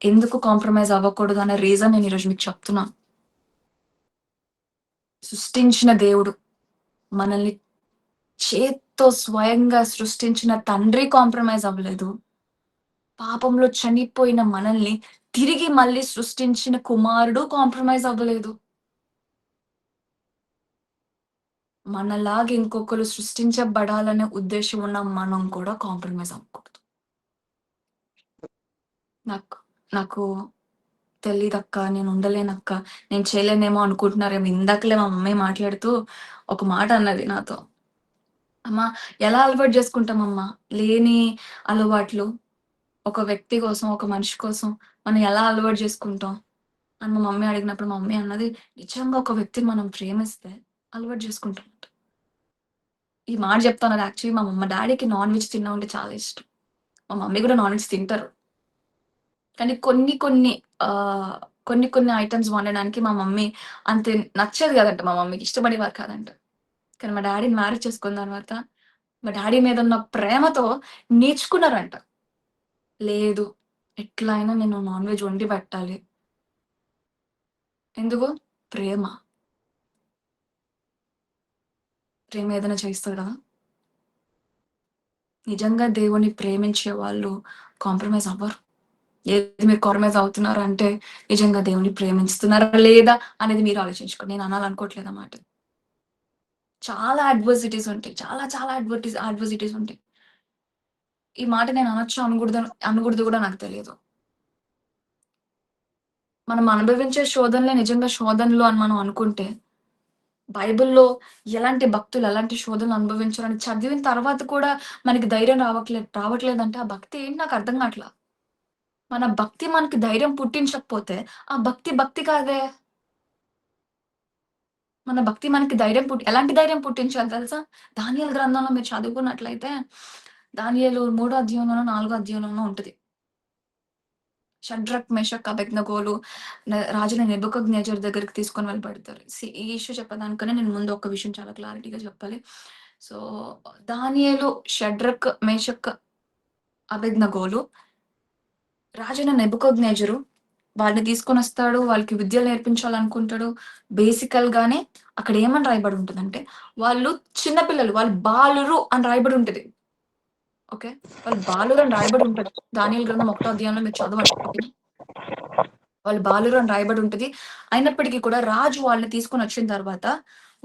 ఎందుకు కాంప్రమైజ్ అవ్వకూడదు అనే రీజన్ నేను ఈరోజు మీకు చెప్తున్నా. సృష్టించిన దేవుడు, మనల్ని చేత్తో స్వయంగా సృష్టించిన తండ్రి కాంప్రమైజ్ అవ్వలేదు. పాపంలో చనిపోయిన మనల్ని తిరిగి మళ్ళీ సృష్టించిన కుమారుడు కాంప్రమైజ్ అవ్వలేదు. మనలాగా ఇంకొకరు సృష్టించబడాలనే ఉద్దేశం ఉన్న మనం కూడా కాంప్రమైజ్ అవ్వకూడదు. నాకు నాకు తెలీదక్క, నేను ఉండలేనక్క, నేను చేయలేనేమో అనుకుంటున్నారేమో. ఇందాకలే మా మమ్మీ మాట్లాడుతూ ఒక మాట అన్నది నాతో. అమ్మా ఎలా అలవాటు చేసుకుంటామమ్మా లేని అలవాట్లు? ఒక వ్యక్తి కోసం, ఒక మనిషి కోసం మనం ఎలా అలవాటు చేసుకుంటాం? అని మా మమ్మీ అడిగినప్పుడు మా మమ్మీ అన్నది, నిజంగా ఒక వ్యక్తిని మనం ప్రేమిస్తే అలవాటు చేసుకుంటామంట. ఈ మాట చెప్తాను యాక్చువల్లీ మా డ్యాడీకి నాన్ వెజ్ తినడం అంటే చాలా ఇష్టం. మా మమ్మీ కూడా నాన్ వెజ్ తింటారు. కానీ కొన్ని ఐటెమ్స్ వండడానికి మా మమ్మీ అంతే నచ్చేది కాదంట. మా మమ్మీకి ఇష్టపడేవారు కాదంట. కానీ మా డ్యాడీని మ్యారేజ్ చేసుకున్న తర్వాత మా డ్యాడీ మీద ఉన్న ప్రేమతో నేర్చుకున్నారంట. లేదు, ఎట్లా అయినా నేను నాన్ వెజ్ వండి పెట్టాలి. ఎందుకు? ప్రేమ. ప్రేమ ఏదైనా చేస్తది కదా! నిజంగా దేవుడిని ప్రేమించే వాళ్ళు కాంప్రమైజ్ అవ్వరు. ఏది మీరు కాంప్రమైజ్ అవుతున్నారు అంటే నిజంగా దేవుడిని ప్రేమిస్తున్నారా లేదా అనేది మీరు ఆలోచించుకోండి. నేను అనాలనుకోవట్లేదు ఆ మాట. చాలా అడ్వర్సిటీస్ ఉంటాయి. చాలా అడ్వర్సిటీస్ ఉంటాయి. ఈ మాట నేను అనొచ్చో అనకూడదో కూడా నాకు తెలియదు. మనం అనుభవించే శోధనలే నిజంగా శోధనలు అని మనం అనుకుంటే, బైబిల్‌లో ఎలాంటి భక్తులు ఎలాంటి శోధనలు అనుభవించారని చదివిన తర్వాత కూడా మనకి ధైర్యం రావట్లేదంటే ఆ భక్తి ఏంటి నాకు అర్థం కావట్ల. మన భక్తి మనకి ధైర్యం పుట్టించకపోతే ఆ భక్తి కాదే. మన భక్తి మనకి ఎలాంటి ధైర్యం పుట్టించాలి తెలుసా? దానియేలు గ్రంథంలో మీరు చదువుకున్నట్లయితే దానియేలు 3 అధ్యాయంలోనో, 4 అధ్యాయంలోనో ఉంటది. షడ్రక్, మెషక్, అబేద్నెగోలు రాజుని నెబుకద్నెజర్ దగ్గరికి తీసుకొని వెళ్ళబడతారు. ఈ ఇష్యూ చెప్పడానికన్నా నేను ముందు ఒక విషయం చాలా క్లారిటీగా చెప్పాలి. సో, దానియేలు, షడ్రక్, మేషక్, అబేద్నెగోలు రాజైన నెబుకద్నెజరు వాళ్ళని తీసుకొనొస్తాడు. వాళ్ళకి విద్యలు నేర్పించాలనుకుంటాడు. బేసికల్‌గానే అక్కడ ఏమని రాయబడి ఉంటదంటే, వాళ్ళు చిన్న పిల్లలు. వాళ్ళు బాలురు అని రాయబడి ఉంటది. ఓకే. వాళ్ళు బాలురు అని రాయబడి ఉంటది. దానియేలు గ్రంథం 1 అధ్యాయంలో మీరు చదవండి. ఓకేనా. వాళ్ళు బాలురు అని రాయబడి ఉంటది. అయినప్పటికీ కూడా రాజు వాళ్ళని తీసుకొనొచ్చిన తర్వాత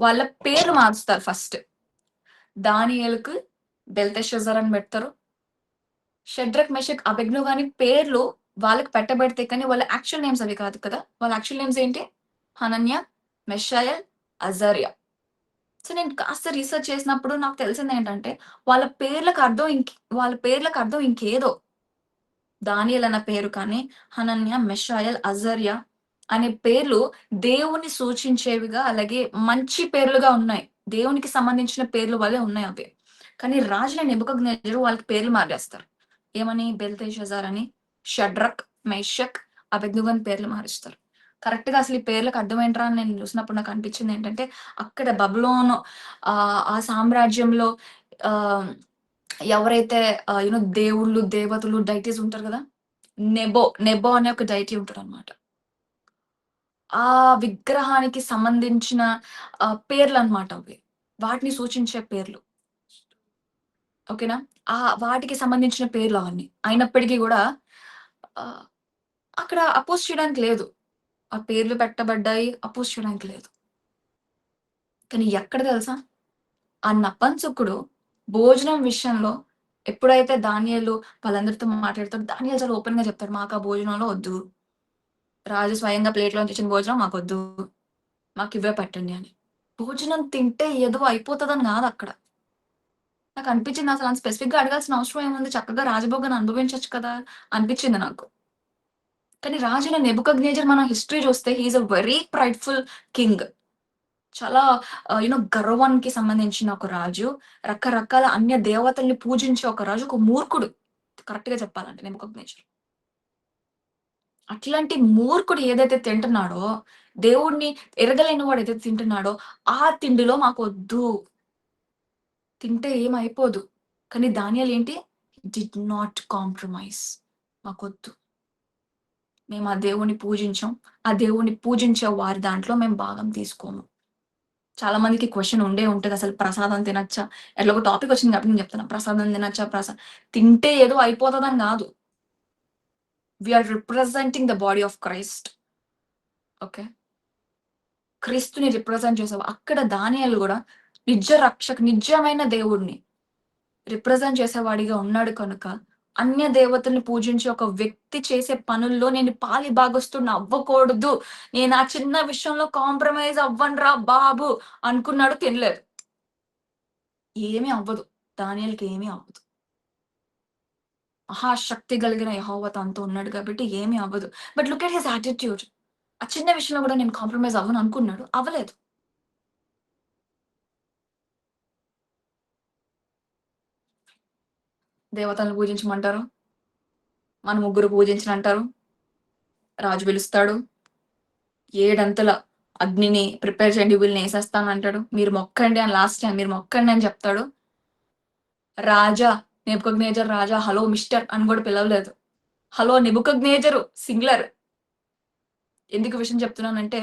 వాళ్ళ పేర్లు మారుస్తారు ఫస్ట్. దానియేలుకు బెల్తెషాజర్ అని పెడతారు. షడ్రక్, మెషక్, అబేద్నెగో అని పేర్లు వాళ్ళకి పెట్టబడితే కానీ వాళ్ళ యాక్చువల్ నేమ్స్ అవి కాదు కదా! వాళ్ళ యాక్చువల్ నేమ్స్ ఏంటి? హనన్య, మిషాయల్, అజర్యా. సో, నేను కాస్త రిసర్చ్ చేసినప్పుడు నాకు తెలిసిందేంటంటే వాళ్ళ పేర్లకు అర్థం ఇంకేదో. దానియేల్ అన్న పేరు కానీ, హనన్య, మిషాయల్, అజర్యా అనే పేర్లు దేవుణ్ణి సూచించేవిగా, అలాగే మంచి పేర్లుగా ఉన్నాయి. దేవునికి సంబంధించిన పేర్లు వలె ఉన్నాయి అవి. కానీ రాజులైన నెబుకద్నెజరు వాళ్ళకి పేర్లు మార్చేస్తారు. ఏమని? బెల్తెషాజర్ అని, షడ్రక్, మేషక్, అబేద్నెగో అని పేర్లు మారుస్తారు. కరెక్ట్ గా అసలు ఈ పేర్లకు అర్థం ఏంట్రా అని నేను చూసినప్పుడు నాకు అనిపించింది ఏంటంటే, అక్కడ బబులోను ఆ సామ్రాజ్యంలో ఆ ఎవరైతే దేవుళ్ళు, దేవతలు, డైటీస్ ఉంటారు కదా, నెబో నెబో అనే ఒక డైటీ ఉంటాడు అనమాట. ఆ విగ్రహానికి సంబంధించిన పేర్లు అనమాట అవి. వాటిని సూచించే పేర్లు. ఓకేనా? వాటికి సంబంధించిన పేర్లు అవన్నీ. అయినప్పటికీ గూడా ఆహ్, అక్కడ అపోజ్ చేయడానికి లేదు. ఆ పేర్లు పెట్టబడ్డాయి. అపోజ్ చేయడానికి లేదు. కానీ ఎక్కడ తెలుసా? ఆ నపుంసకుడు భోజనం విషయంలో ఎప్పుడైతే దానియేలు వాళ్ళందరితో మాట్లాడతాడో, దానియేలు చాలా ఓపెన్‌గా చెప్తాడు. మాకు ఆ భోజనంలో వద్దు. రాజు స్వయంగా ప్లేట్‌లోంచి ఇచ్చిన భోజనం మాకొద్దు. మాకివే పెట్టండి అని. భోజనం తింటే ఏదో అయిపోతదని గాదక్కడ. నాకనిపించింది అసలు అంత స్పెసిఫిక్‌గా అడగాల్సిన అవసరం ఏముంది? చక్కగా రాజభోగాన్ని అనుభవించొచ్చు కదా! అనిపించింది నాకు. కానీ రాజైన నెబుకద్నెజర్ మనం హిస్టరీ చూస్తే he is a very prideful king. చాలా గర్వానికి సంబంధించిన ఒక రాజు. రకరకాల అన్య దేవతల్ని పూజించే ఒక రాజు. ఒక మూర్ఖుడు. కరెక్ట్‌గా చెప్పాలంటే నెబుకద్నెజర్. అట్లాంటి మూర్ఖుడు ఏదైతే తింటున్నాడో, దేవుడిని ఎరగలేని వాడు ఏదైతే తింటున్నాడో, ఆ తిండిలో మాకొద్దు. తింటే ఏమైపోదు. కానీ దానియేలు ఏంటి? Did not compromise. మాకొద్దు. మేము ఆ దేవుడిని పూజించం. ఆ దేవుడిని పూజించే వారి దాంట్లో మేము భాగం తీసుకోము. చాలా మందికి క్వెషన్ ఉండే ఉంటది. అసలు ప్రసాదం తినొచ్చా? ఎట్లాగో టాపిక్ వచ్చింది కాబట్టి నేను చెప్తున్నా. ప్రసాదం తినొచ్చా? తింటే ఏదో అయిపోతదని గాదు. We are representing the body of Christ. Okay. క్రీస్తుని రిప్రజెంట్ చేసావు. అక్కడ దానియేలు గూడా నిజమైన దేవుడిని రిప్రజెంట్ చేసేవాడిగా ఉన్నాడు కనుక, అన్య దేవతల్ని పూజించే ఒక వ్యక్తి చేసే పనుల్లో నేను పాలిభాగస్తుడిని అవ్వకూడదు. నేను ఆ చిన్న విషయంలో కాంప్రమైజ్ అవ్వనురా బాబు! అనుకున్నాడు. తినలేదు. ఏమీ అవ్వదు. దానియేలుకి ఏమీ అవ్వదు. మహాశక్తి కలిగిన యెహోవా తనతో ఉన్నాడు కాబట్టి ఏమీ అవ్వదు. But look at his attitude. ఆ చిన్న విషయంలో గూడా నేను కాంప్రమైజ్ అవ్వను అనుకున్నాడు. అవ్వలేదు. దేవతలను పూజించమంటారు. మన ముగ్గురు పూజించనంటారు. రాజు పిలుస్తాడు. ఏడంతల అగ్నిని ప్రిపేర్ చేయండి వీళ్ళనేసేస్తానంటాడు. మీరు మొక్కండి అని లాస్ట్ టైమ్ మీరు మొక్కండి అని చెప్తాడు. రాజా నెబుకద్నెజర్ రాజా హలో మిస్టర్ అని గూడా పిలవలేదు. హలో నెబుకద్నెజరు సింగులర్. ఎందుకు ఈ విషయం చెప్తున్నానంటే,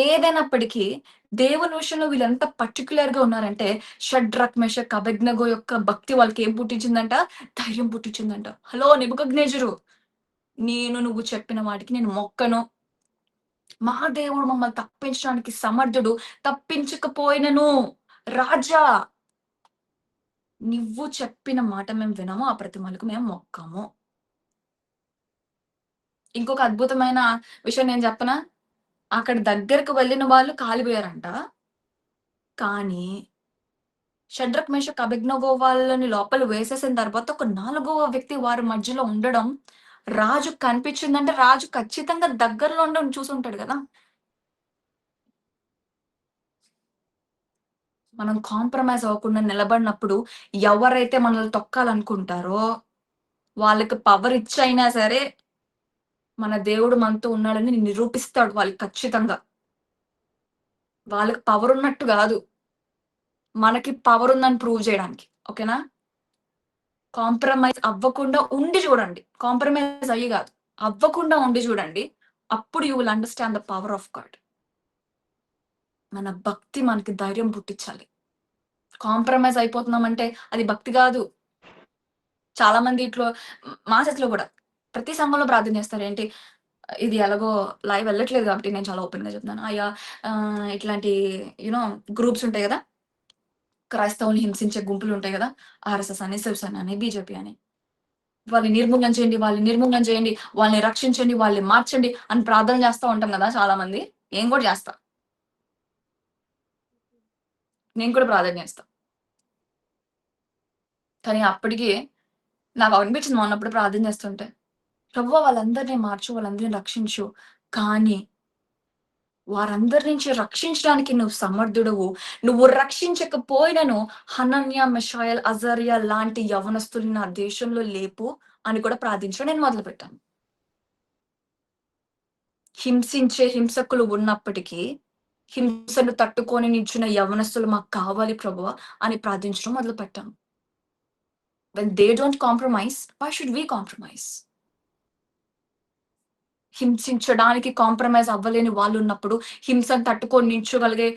ఏదైనప్పటికీ దేవుని విషయంలో వీళ్ళెంత పర్టిక్యులర్‌గా ఉన్నారంటే, షడ్రక్, మెషక్, అబేద్నెగో యొక్క భక్తి వాళ్ళకేం పుట్టించిందంట? ధైర్యం పుట్టించిందంట. హలో నెబుకద్నెజరు, నువ్వు చెప్పిన వాటికి నేను మొక్కను. మా దేవుడు మమ్మల్ని తప్పించడానికి సమర్థుడు. తప్పించకపోయినను రాజా, నువ్వు చెప్పిన మాట మేము వినము. ఆ ప్రతిమలకు మేము మొక్కము. ఇంకొక అద్భుతమైన విషయం నేను చెప్పనా? అక్కడ దగ్గరకు వెళ్ళిన వాళ్ళు కాలిపోయారంట. కానీ షడ్రక్, మేషక్, అబేద్నెగో వాళ్ళని లోపల వేసేసిన తర్వాత ఒక నాలుగవ వ్యక్తి వారి మధ్యలో ఉండడం రాజుకి కనిపించిందంటే రాజు ఖచ్చితంగా దగ్గరలో ఉండి చూసుంటాడు గదా! మనం కాంప్రమైజ్ అవ్వకుండా నిలబడినప్పుడు ఎవరైతే మనల్ని తొక్కాలనుకుంటారో వాళ్ళకి పవర్ ఇచ్చైనా సరే మన దేవుడు మనతో ఉన్నాడని నిరూపిస్తాడు వాళ్ళకి ఖచ్చితంగా. వాళ్ళకి పవర్ ఉన్నట్టు గాదు. మనకి పవర్ ఉందని ప్రూవ్ చేయడానికి. ఓకేనా? కాంప్రమైజ్ అవ్వకుండా ఉండి చూడండి. కాంప్రమైజ్ అయ్యి గాదు. అవ్వకుండా ఉండి చూడండి. అప్పుడు you will understand the power of God. మన భక్తి మనకి ధైర్యం పుట్టించాలి. కాంప్రమైజ్ అయిపోతున్నామంటే అది భక్తి గాదు. చాలా మంది ఇట్లో మా చర్చ్‌లో గూడా ప్రతి సంఘంలో ప్రార్థన చేస్తారు. ఏంటి ఇది ఎలాగో లైవ్ ఎళ్ళట్లేదు కాబట్టి నేను చాలా ఓపెన్‌గా చెప్తున్నాను. అయ్యా ఇట్లాంటి యూ నో గ్రూప్స్ ఉంటాయి గదా! క్రైస్తవుల్ని హింసించే గుంపులుంటాయి గదా! ఆర్ఎస్ఎస్ అని, శివసేన అని, బీజేపీ అని. వాళ్ళని నిర్మూలన చేయండి, వాళ్ళని నిర్మూలన చేయండి, వాళ్ళని రక్షించండి, వాళ్ళని మార్చండి అని ప్రార్థన చేస్తా ఉంటాం గదా! చాలా మంది. నేను గూడా చేస్తా. నేను కూడా ప్రార్థన చేస్తా. కానీ అప్పటికి నాకు అనిపించింది మొన్నప్పుడు ప్రార్థన చేస్తుంటే, ప్రభువా వాళ్ళందరిని మార్చు, వాళ్ళందరిని రక్షించు. కానీ వారందరి నుంచి రక్షించడానికి నువ్వు సమర్థుడవు. నువ్వు రక్షించకపోయినను హనన్యా, మిషాయల్, అజర్యా లాంటి యవ్వనస్తుల్ని నా దేశంలో లేపు అని కూడా ప్రార్థించడం నేను మొదలుపెట్టాను. హింసించే హింసకులు ఉన్నప్పటికీ, హింసను తట్టుకొని నిల్చున్న యవ్వనస్తులు మాకు కావాలి ప్రభువా అని ప్రార్థించడం మొదలుపెట్టాను. When they don't compromise, why should we compromise? హింసించడానికి కాంప్రమైజ్ అవ్వలేని వాళ్ళున్నప్పుడు, హింసను తట్టుకొని నిల్చోగలిగే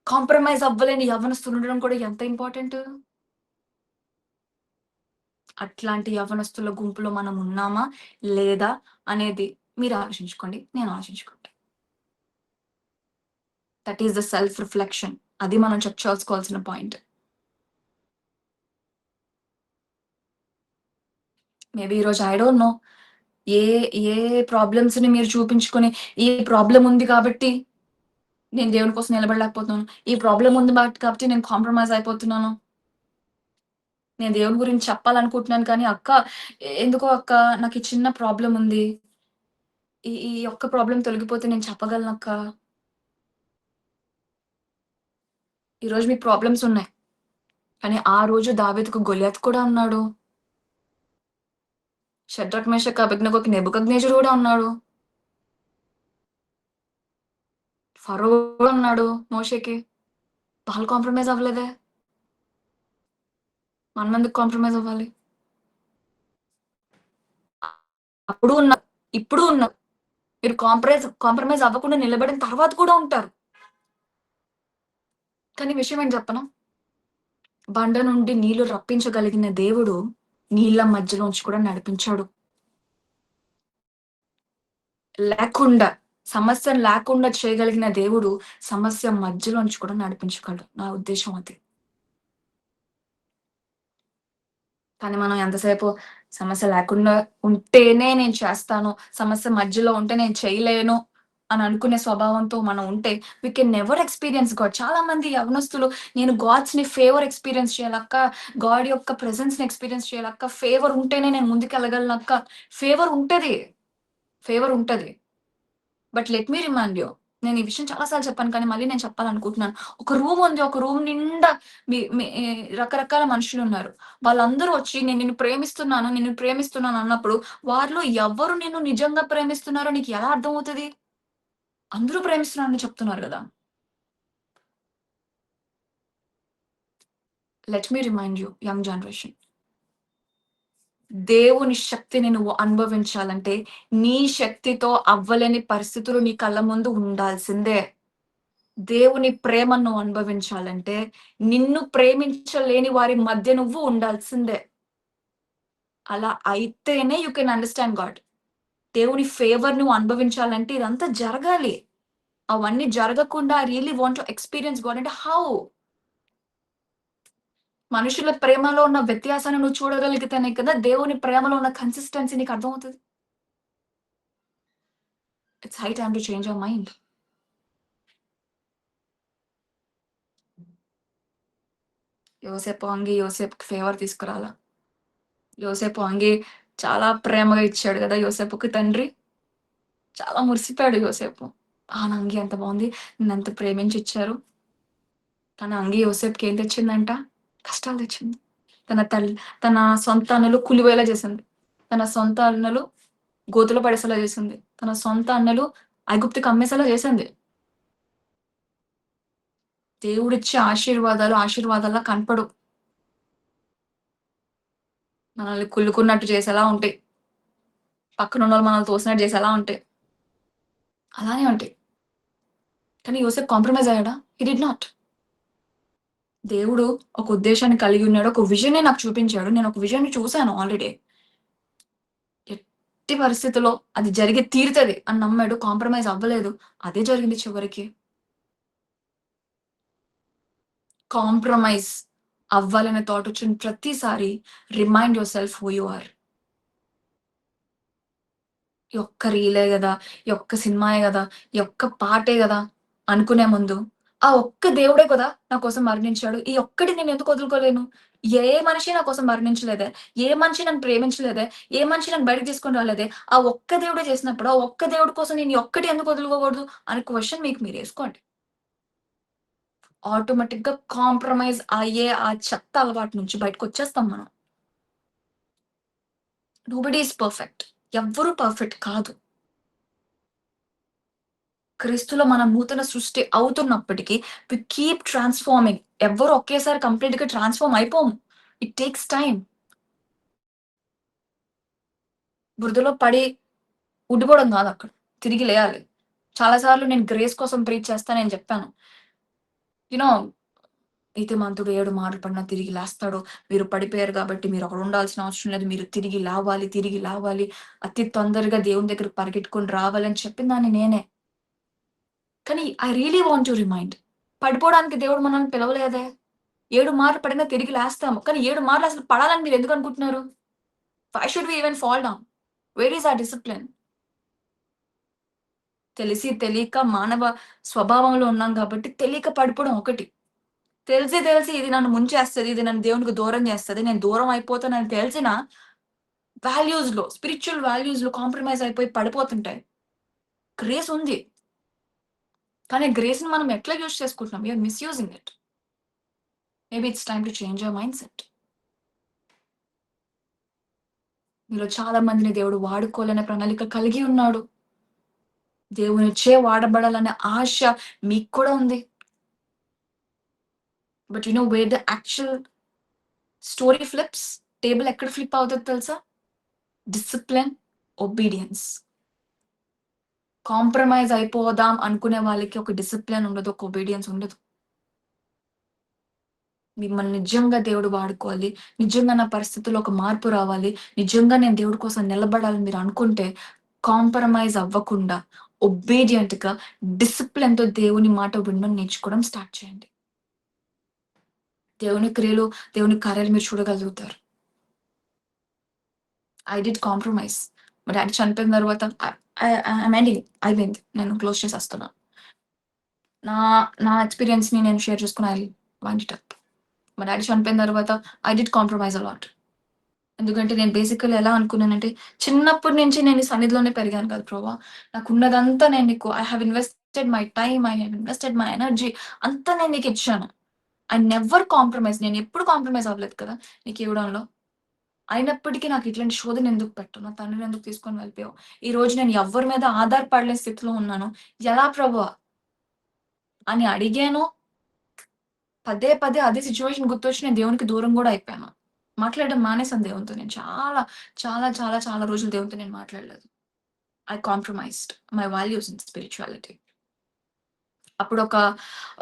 కాంప్రమైజ్ అవ్వలేని యవ్వనస్తులు ఉండడం కూడా ఎంత ఇంపార్టెంట్. అట్లాంటి యవ్వనస్తుల గుంపులో మనం ఉన్నామా లేదా అనేది మీరు ఆలోచించుకోండి, నేను ఆలోచించుకుంటా. That is the self reflection. అది మనం చెక్ చేసుకోవాల్సిన పాయింట్. మేబీ ఈరోజు ఐ డోంట్ నో ఏ ఏ ప్రాబ్లమ్స్ ని మీరు చూపించుకొని, ఈ ప్రాబ్లం ఉంది కాబట్టి నేను దేవుని కోసం నిలబడలేకపోతున్నాను, ఈ ప్రాబ్లం ఉంది కాబట్టి నేను కాంప్రమైజ్ అయిపోతున్నాను, నేను దేవుని గురించి చెప్పాలనుకుంటున్నాను కానీ అక్క ఎందుకో అక్క నాకు ఈ చిన్న ప్రాబ్లం ఉంది, ఈ ఈ ఒక్క ప్రాబ్లం తొలగిపోతే నేను చెప్పగలను అక్క. ఈరోజు మీకు ప్రాబ్లమ్స్ ఉన్నాయి, కానీ ఆ రోజు దావీదుకు గొలియాత్ కూడా ఉన్నాడు, షడ్రక్ మేషక్ అబేద్నెగోకి నెబుకద్నెజరు కూడా ఉన్నాడు, ఫరో కూడా ఉన్నాడు మోషేకి. వాళ్ళు కాంప్రమైజ్ అవ్వలేదే, మనం ఎందుకు కాంప్రమైజ్ అవ్వాలి? అప్పుడు ఉన్న ఇప్పుడు ఉన్న మీరు కాంప్రమైజ్ అవ్వకుండా నిలబడిన తర్వాత కూడా ఉంటారు. కానీ విషయం ఏం చెప్పనా, బండ నుండి నీళ్లు రప్పించగలిగిన దేవుడు నీళ్ల మధ్యలోంచి కూడా నడిపించాడు. లేకుండా సమస్య లేకుండా చేయగలిగిన దేవుడు సమస్య మధ్యలోంచి కూడా నడిపించగలడు. నా ఉద్దేశం అది. కానీ మనం ఎంతసేపు సమస్య లేకుండా ఉంటేనే నేను చేస్తాను, సమస్య మధ్యలో ఉంటే నేను చేయలేను అని అనుకునే స్వభావంతో మనం ఉంటే we can never experience God. చాలా మంది యవనస్తులు నేను గాడ్స్ ని ఫేవర్ ఎక్స్పీరియన్స్ చేయాలక్క, గాడ్ యొక్క ప్రెసెన్స్ ని ఎక్స్పీరియన్స్ చేయాలక్క, ఫేవర్ ఉంటేనే నేను ముందుకు వెళ్ళగలనక్క. ఫేవర్ ఉంటది. But let me remind you, నేను ఈ విషయం చాలాసార్లు చెప్పాను కానీ మళ్ళీ నేను చెప్పాలనుకుంటున్నాను. ఒక రూమ్ ఉంది, ఒక రూమ్ నిండా రకరకాల మనుషులు ఉన్నారు. వాళ్ళందరూ వచ్చి నేను నిన్ను ప్రేమిస్తున్నాను అన్నప్పుడు వారిలో ఎవరు నిన్ను నిజంగా ప్రేమిస్తున్నారో నీకు ఎలా అర్థమవుతుంది? అందరూ ప్రేమిస్తున్నారని చెప్తున్నారు కదా. Let me remind you young generation, దేవుని శక్తిని నువ్వు అనుభవించాలంటే నీ శక్తితో అవ్వలేని పరిస్థితులు నీ కళ్ళ ముందు ఉండాల్సిందే. దేవుని ప్రేమను నువ్వు అనుభవించాలంటే నిన్ను ప్రేమించలేని వారి మధ్య నువ్వు ఉండాల్సిందే. అలా అయితేనే యూ కెన్ అండర్స్టాండ్ గాడ్. దేవుని ఫేవర్ నువ్వు అనుభవించాలంటే ఇదంతా జరగాలి. అవన్నీ జరగకుండా I really want to experience God అంటే హౌ? మనుషుల ప్రేమలో ఉన్న వ్యత్యాసాన్ని నువ్వు చూడగలిగితేనే కదా దేవుని ప్రేమలో ఉన్న కన్సిస్టెన్సీ నీకు అర్థమవుతుంది. It's high time to change your mind. యోసేపుకి ఫేవర్ తీసుకురాలా. యోసేపు అంగి చాలా ప్రేమగా ఇచ్చాడు కదా యోసేపుకి తండ్రి. చాలా మురిసిపోయాడు యోసేపు. నా అంగి ఎంత బాగుంది, నన్నంత ప్రేమించి ఇచ్చారు. తన అంగి యోసేపుకి ఏం తెచ్చిందంట? కష్టాలు తెచ్చింది. తన సొంత అన్నలు కూలిపోయేలా చేసింది. తన సొంత అన్నలు గోతులో పడేసేలా చేసింది. తన సొంత అన్నలు ఐగుప్తుకి అమ్మేసేలా చేసింది. దేవుడిచ్చే ఆశీర్వాదాల్లా కనపడు. మనల్ని కుళ్ళుకున్నట్టు చేసేలా ఉంటాయి. పక్కనున్న వాళ్ళు మనల్ని తోసినట్టు చేసేలా ఉంటాయి. అలానే ఉంటాయి. కానీ యోసేపు కాంప్రమైజ్ అయ్యాడా? He did not. దేవుడు ఒక ఉద్దేశాన్ని కలిగి ఉన్నాడు. ఒక విజన్‌ని నాకు చూపించాడు. నేను ఒక విజన్‌ని చూసాను ఆల్రెడీ. ఎట్టి పరిస్థితిలో అది జరిగి తీరుతది అని నమ్మాడు. కాంప్రమైజ్ అవ్వలేదు. అదే జరిగింది చివరికి. కాంప్రమైజ్ అవ్వాలనే థాట్ వచ్చిన ప్రతిసారి remind yourself who you are. ఈ ఒక్క రీలే గదా! ఈ ఒక్క సినిమాయే గదా! ఈ ఒక్క పాటే గదా! అనుకునే ముందు ఆ ఒక్క దేవుడే కదా నా కోసం మరణించాడు. ఈ ఒక్కటి నేను ఎందుకు వదులుకోలేను? ఏ మనిషి నా కోసం మరణించలేదే. ఏ మనిషి నన్ను ప్రేమించలేదే. ఏ మనిషి నన్ను బయటకి తీసుకొని రాలేదే. ఆ ఒక్క దేవుడే చేసినప్పుడు, ఆ ఒక్క దేవుడి కోసం నేను ఈ ఒక్కటి ఎందుకు వదులుకోకూడదు అనే క్వెషన్ మీకు మీరేసుకోండి. ఆటోమేటిక్‌గా కాంప్రమైజ్ అయ్యే ఆ చెత్త అలవాటు నుంచి బయటకొచ్చేస్తాం మనం. Nobody is perfect. ఎవ్వరూ పర్ఫెక్ట్ కాదు. క్రీస్తులో మనం నూతన సృష్టి అవుతున్నప్పటికీ వి కీప్ ట్రాన్స్‌ఫార్మింగ్. ఎవ్వరు ఒకేసారి కంప్లీట్‌గా ట్రాన్స్‌ఫార్మ్ అయిపోము. It takes time. బురదలో పడి ఉండిపోవడం కాదక్కడ. తిరిగి లేయాలి. చాలా సార్లు నేను గ్రేస్ కోసం ప్రీచ్ చేస్తానని చెప్పాను. యూ నో నీతిమంతుడు 7 మార్లు పడినా తిరిగి లేస్తాడు. మీరు పడిపోయారు కాబట్టి మీరు అక్కడ ఉండాల్సిన అవసరం లేదు. మీరు తిరిగి లేవాలి, తిరిగి లేవాలి. అతి తొందరగా దేవుని దగ్గరికి పరిగెట్టుకొని రావాలని చెప్పిందాన్ని నేనే. కానీ I really want to remind. పడిపోవడానికి దేవుడు మనల్ని పిలవలేదే. 7 మార్లు పడినా తిరిగి లేస్తాము. కానీ 7 మార్లు అసలు పడాలని మీరు ఎందుకు అనుకుంటున్నారు? Why should we even fall down? Where is our discipline? తెలిసి తెలియక మానవ స్వభావంలో ఉన్నాం కాబట్టి తెలియక పడిపోవడం ఒకటి. తెలిసి తెలిసి ఇది నన్ను ముంచేస్తది. ఇది నన్ను దేవునికి దూరం చేస్తది. నేను దూరం అయిపోతానని తెలిసినా వాల్యూస్‌లో, స్పిరిచ్యువల్ వాల్యూస్‌లో కాంప్రమైజ్ అయిపోయి పడిపోతుంటాయి. గ్రేస్ ఉంది. కానీ గ్రేస్‌ని మనం ఎట్లా యూజ్ చేసుకుంటున్నాం? We are misusing it. Maybe it's time to change your mindset. మీలో చాలా మందిని దేవుడు వాడుకోవాలనే ప్రణాళిక కలిగి ఉన్నాడు. దేవునిచే వాడబడాలనే ఆశ మీకు కూడా ఉంది. But you know where the actual story flips? Table ఎక్కడ ఫ్లిప్ అవుతదో తెలుసా? Discipline, obedience. కాంప్రమైజ్ అయిపోదాం అనుకునే వాళ్ళకి ఒక డిసిప్లిన్ ఉండదు. ఒక ఒబీడియన్స్ ఉండదు. మిమ్మల్ని నిజంగా దేవుడు వాడుకోవాలి. నిజంగా నా పరిస్థితుల్లో ఒక మార్పు రావాలి. నిజంగా నేను దేవుడి కోసం నిలబడాలని మీరు అనుకుంటే కాంప్రమైజ్ అవ్వకుండా ఒబీడియంట్‌గా డిసిప్లిన్‌తో దేవుని మాట వినడం నేర్చుకోవడం స్టార్ట్ చేయండి. దేవుని క్రియలు, దేవుని కార్యాలు మీరు చూడగలుగుతారు. I did compromise. మా డ్యాడీ చనిపోయిన తర్వాత ఐయామ్ ఎండింగ్. అయిపోయింది. నేను క్లోజ్ చేసేస్తున్నా. నా నా ఎక్స్‌పీరియన్స్‌ని నేను షేర్ చేసుకొని I will wind it up. మా డ్యాడీ చనిపోయిన తర్వాత I did compromise a lot. ఎందుకంటే నేను బేసికల్లీ ఎలా అనుకున్నానంటే, చిన్నప్పటి నుంచి నేను ఈ సన్నిధిలోనే పెరిగాను కదా ప్రభా! నాకున్నదంతా నేను నీకు I have invested my time, I have invested my energy అంతా నేను నీకిచ్చాను. I never compromise. నేనెప్పుడు కాంప్రమైజ్ అవ్వలేదు కదా! నీకివ్వడంలో. అయినప్పటికీ నాకు ఇట్లాంటి శోధన ఎందుకు పెట్టావు? నా తండ్రిని ఎందుకు తీసుకొని వెళ్ళిపోయావు? ఈరోజు నేను ఎవ్వరి మీద ఆధారపడలేని స్థితిలో ఉన్నాను. ఎలా ప్రభువా? అని అడిగాను. పదే పదే అదే సిట్యుయేషన్ గుర్తొచ్చి నేను దేవునికి దూరం గూడా అయిపోయాను. మాట్లాడడం మానేసాను దేవునితో. నేను చాలా, చాలా, చాలా, చాలా రోజులు దేవునితో నేను మాట్లాడలేదు. I compromised my values in spirituality. అప్పుడు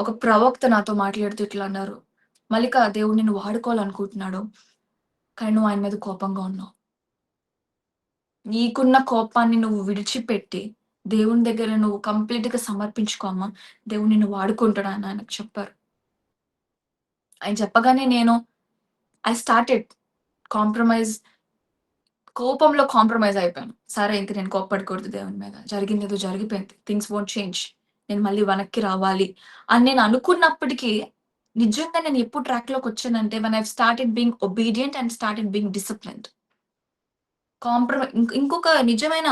ఒక ప్రవక్త నాతో మాట్లాడుతూ ఇట్లా అన్నారు. "మల్లిక, దేవుడు నిన్ను వాడుకోవాలనుకుంటున్నాడు. కానీ నువ్వు ఆయన మీద కోపంగా ఉన్నావు. నీకున్న కోపాన్ని నువ్వు విడిచిపెట్టి, దేవుని దగ్గర నువ్వు కంప్లీట్‌గా సమర్పించుకో అమ్మ. దేవుడు నిన్ను వాడుకుంటాడు" అని ఆయనకు చెప్పారు. ఆయన చెప్పగానే నేను ఐ స్టార్టెడ్ కాంప్రమైజ్. కోపంలో కాంప్రమైజ్ అయిపోయాను. సరే ఇంక నేను కోప్పడకూడదు దేవుని మీద. జరిగిందేదో జరిగిపోయింది. Things won't change. నేను మళ్ళీ వెనక్కి రావాలి అని నేను అనుకున్నప్పటికీ, నిజంగా నేను ఎప్పుడు ట్రాక్‌లోకొచ్చానంటే when I started being obedient and started being disciplined. ఇంకొక నిజమైన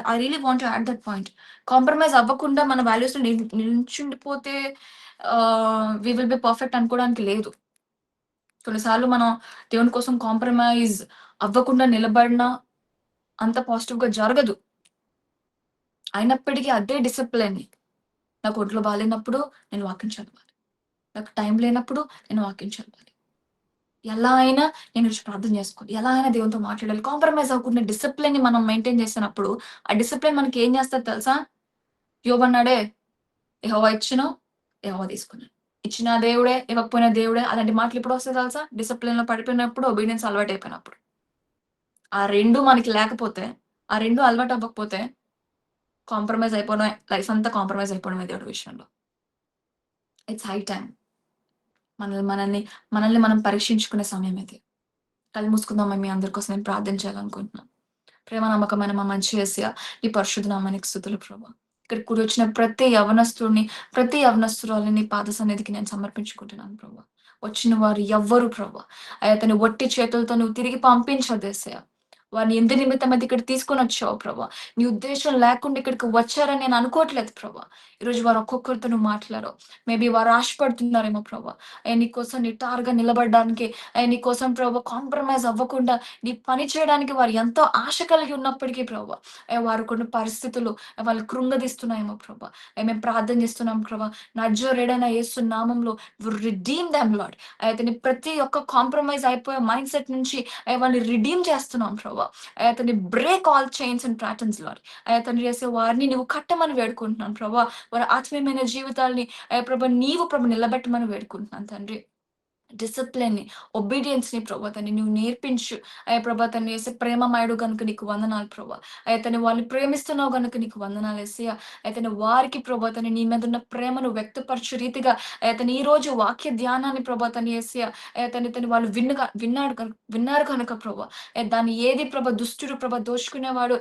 I really want to add that point. Compromise అవ్వకుండా మన వాల్యూస్‌లో నిల్చుండిపోతే వి విల్ బి పర్ఫెక్ట్ అనుకోవడానికి లేదు. కొన్నిసార్లు మనం దేవుని కోసం కాంప్రమైజ్ అవ్వకుండా నిలబడినా అంత పాజిటివ్‌గా జరగదు. అయినప్పటికీ అదే డిసిప్లిన్‌ని నాకు ఒంట్లో బాలేనప్పుడు నేను వాక్యం చదవాలి. నాకు టైం లేనప్పుడు నేను వాక్యం చదవాలి. ఎలా అయినా నేను వచ్చి ప్రార్థన చేసుకోవాలి. ఎలా అయినా దేవునితో మాట్లాడాలి. కాంప్రమైజ్ అవ్వకుండా డిసిప్లిన్‌ని మనం మెయింటైన్ చేసినప్పుడు, ఆ డిసిప్లిన్ మనకి ఏం చేస్తది తెలుసా? యోబు అన్నాడే, యెహోవా ఇచ్చెను, యెహోవా తీసుకున్నాడు. ఇచ్చిన దేవుడే, ఇవ్వకపోయిన దేవుడే. అలాంటి మాటలు ఎప్పుడొస్తాయి తెలుసా? డిసిప్లిన్‌లో పడిపోయినప్పుడు, ఒబీడియన్స్ అలవాటయిపోయినప్పుడు. ఆ 2 మనకి లేకపోతే, ఆ 2 అలవాటు అవ్వకపోతే కాంప్రమైజ్ అయిపోవడమే. లైఫ్ అంతా కాంప్రమైజ్ అయిపోవడమే దేవుడి విషయంలో. It's high time. మనల్ని మనం పరీక్షించుకునే సమయం ఇది. కళ్ళు మూసుకుందామా? మీ అందరి కోసం నేను ప్రార్థన చేయాలనుకుంటున్నాను. ప్రేమ నమ్మకమైన మా మంచి యేసయ్య, నీ పరిశుద్ధ నామానికి స్తుతులు ప్రభా! ఇక్కడికి కూడొచ్చిన ప్రతి యవ్వనస్తుడిని, ప్రతి యవ్వనస్తురాలిని నీ పాద సన్నిధికి నేను సమర్పించుకుంటున్నాను ప్రభా! వచ్చిన వారు ఎవ్వరు ప్రభా! అయా అతని ఒట్టి చేతులతో నువ్వు తిరిగి పంపించొద్దు యేసయ్య. వారిని ఎందు నిమిత్తం అయితే ఇక్కడ తీసుకొని వచ్చావు ప్రభా. నీ ఉద్దేశం లేకుండా ఇక్కడికి వచ్చారని నేను అనుకోవట్లేదు ప్రభా. ఈరోజు వారు ఒక్కొక్కరితో నువ్వు మాట్లాడావు. మేబీ వారు ఆశపడుతున్నారేమో ప్రభా. నీకోసం నిటారుగా నిలబడడానికి, నీకోసం ప్రభా కాంప్రమైజ్ అవ్వకుండా నీ పని చేయడానికి వారు ఎంతో ఆశ కలిగి ఉన్నప్పటికీ ప్రభా, వారు కొన్ని పరిస్థితులు వాళ్ళు కృంగదీస్తున్నాయేమో ప్రభా. మేము ప్రార్థన చేస్తున్నాం ప్రభా. నజరేయుడైన యేసు నామంలో రిడీమ్ దెమ్ లార్డ్. అతని ప్రతి ఒక్క కాంప్రమైజ్ అయిపోయే మైండ్ సెట్ నుంచి వాళ్ళని రిడీమ్ చేస్తున్నాం ప్రభా. అతని break all chains and patterns lord. అతను చేసే వారిని నువ్వు కట్టమని వేడుకుంటున్నాను ప్రభా. వారి ఆత్మీయమైన జీవితాల్ని ప్రభా నీవు ప్రభు నిలబెట్టమని వేడుకుంటున్నాను తండ్రి. డిసిప్లిన్ ని, ఒబీడియన్స్ ని ప్రభా తన్ని నువ్వు నేర్పించు. ప్రభా తను వేసే ప్రేమమయుడు కనుక నీకు వందనాలు ప్రభా. తను వాళ్ళని ప్రేమిస్తున్నావు కనుక నీకు వందనాలు ఏసయ్యా. తను వారికి ప్రభా తను నీ మీద ఉన్న ప్రేమను వ్యక్తపరచు రీతిగా తను ఈ రోజు వాక్య ధ్యానాన్ని ప్రభా తను ఏసయ్యా తను వాళ్ళు విన్నారు కనుక ప్రభా దాన్ని ఏది ప్రభా దుష్టుడు ప్రభా దోచుకునేవాడు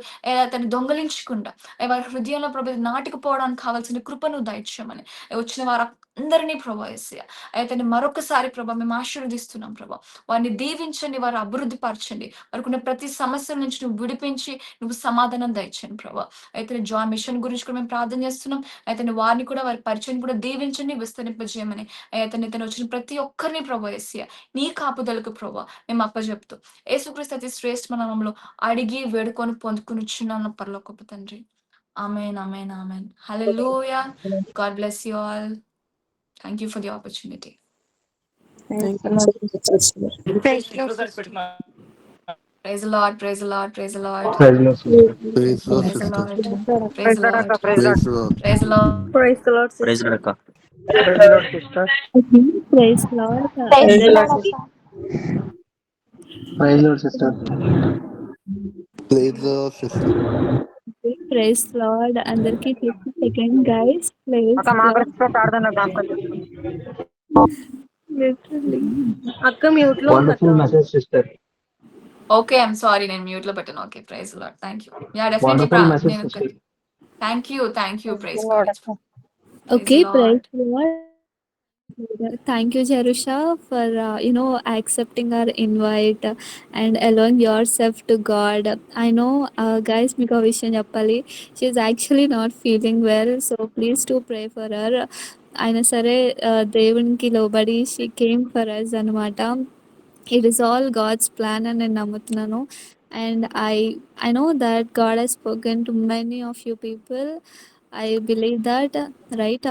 తను దొంగలించకుండా వారి హృదయంలో ప్రభా నాటుకుపోవడానికి కావాల్సిన కృపను దయచేయమని వచ్చిన వారు అందరినీ ప్రభా ఏసయ్యా తను మరొకసారి ప్రభా మేము ఆశీర్వదిస్తున్నాం ప్రభా. వారిని దీవించండి, వారు అభివృద్ధి పరచండి. వారికి ఉన్న ప్రతి సమస్య నుంచి నువ్వు విడిపించి నువ్వు సమాధానం దయచండి ప్రభా. అయితే జాయ్ మిషన్ గురించి కూడా మేము ప్రార్థన చేస్తున్నాం. అయితే వారిని కూడా వారి పరిచయం కూడా దీవించండి, విస్తరింపజేయమని. తను వచ్చిన ప్రతి ఒక్కరిని ప్రభా ఏసయ్యా నీ కాపుదలకు ప్రభా మేము అప్పచెప్తూ యేసుక్రీస్తు అతి శ్రేష్ఠ నామములో అడిగి వేడుకొని పొందుకునిచ్చున్నాను పరలోకపు తండ్రి. Amen amen amen. Hallelujah. God bless you all. Thank you for the opportunity. Thank you so much, sister. Praise the Lord, praise the Lord, praise the Lord, Praise Lord, sister. Praise Lord, praise the sister. Lord, praise praise the Lord Lord, అక్క, praise Lord. Praise Lord. praise the Lord. Praise the Lord, praise sister. అక్క. Praise Lord sister. Praise Lord praise Praise the Lord, అందరికీ sister. Praise Lord, sister. Praise Lord, sister. Praise Lord అందరికీ 50 second guys praise అక్క మా lord గురించి ప్రార్థన జ్ఞాపకం చేసుకోండి. Literally అక్క mute లో ఉంది Wonderful అక్క. message, sister. Okay, I'm sorry, నేను mute లో పెట్టాను. Okay, praise the Lord. Thank you. Yeah, definitely. Wonderful message, నేను sister. thank you, praise praise Lord God. అక్క. Praise okay the Lord. Praise Lord thank you Jerusha for accepting our invite and allowing yourself to God. I know guys మీకు ఆ విషయం చెప్పాలి, she is actually not feeling well, so please do pray for her. అయినా సరే దేవునికి లోబడి she came for us అనమాట. It is all God's plan అని నేను నమ్ముతున్నాను. And I know that God has spoken to many of you people. I believe that, right?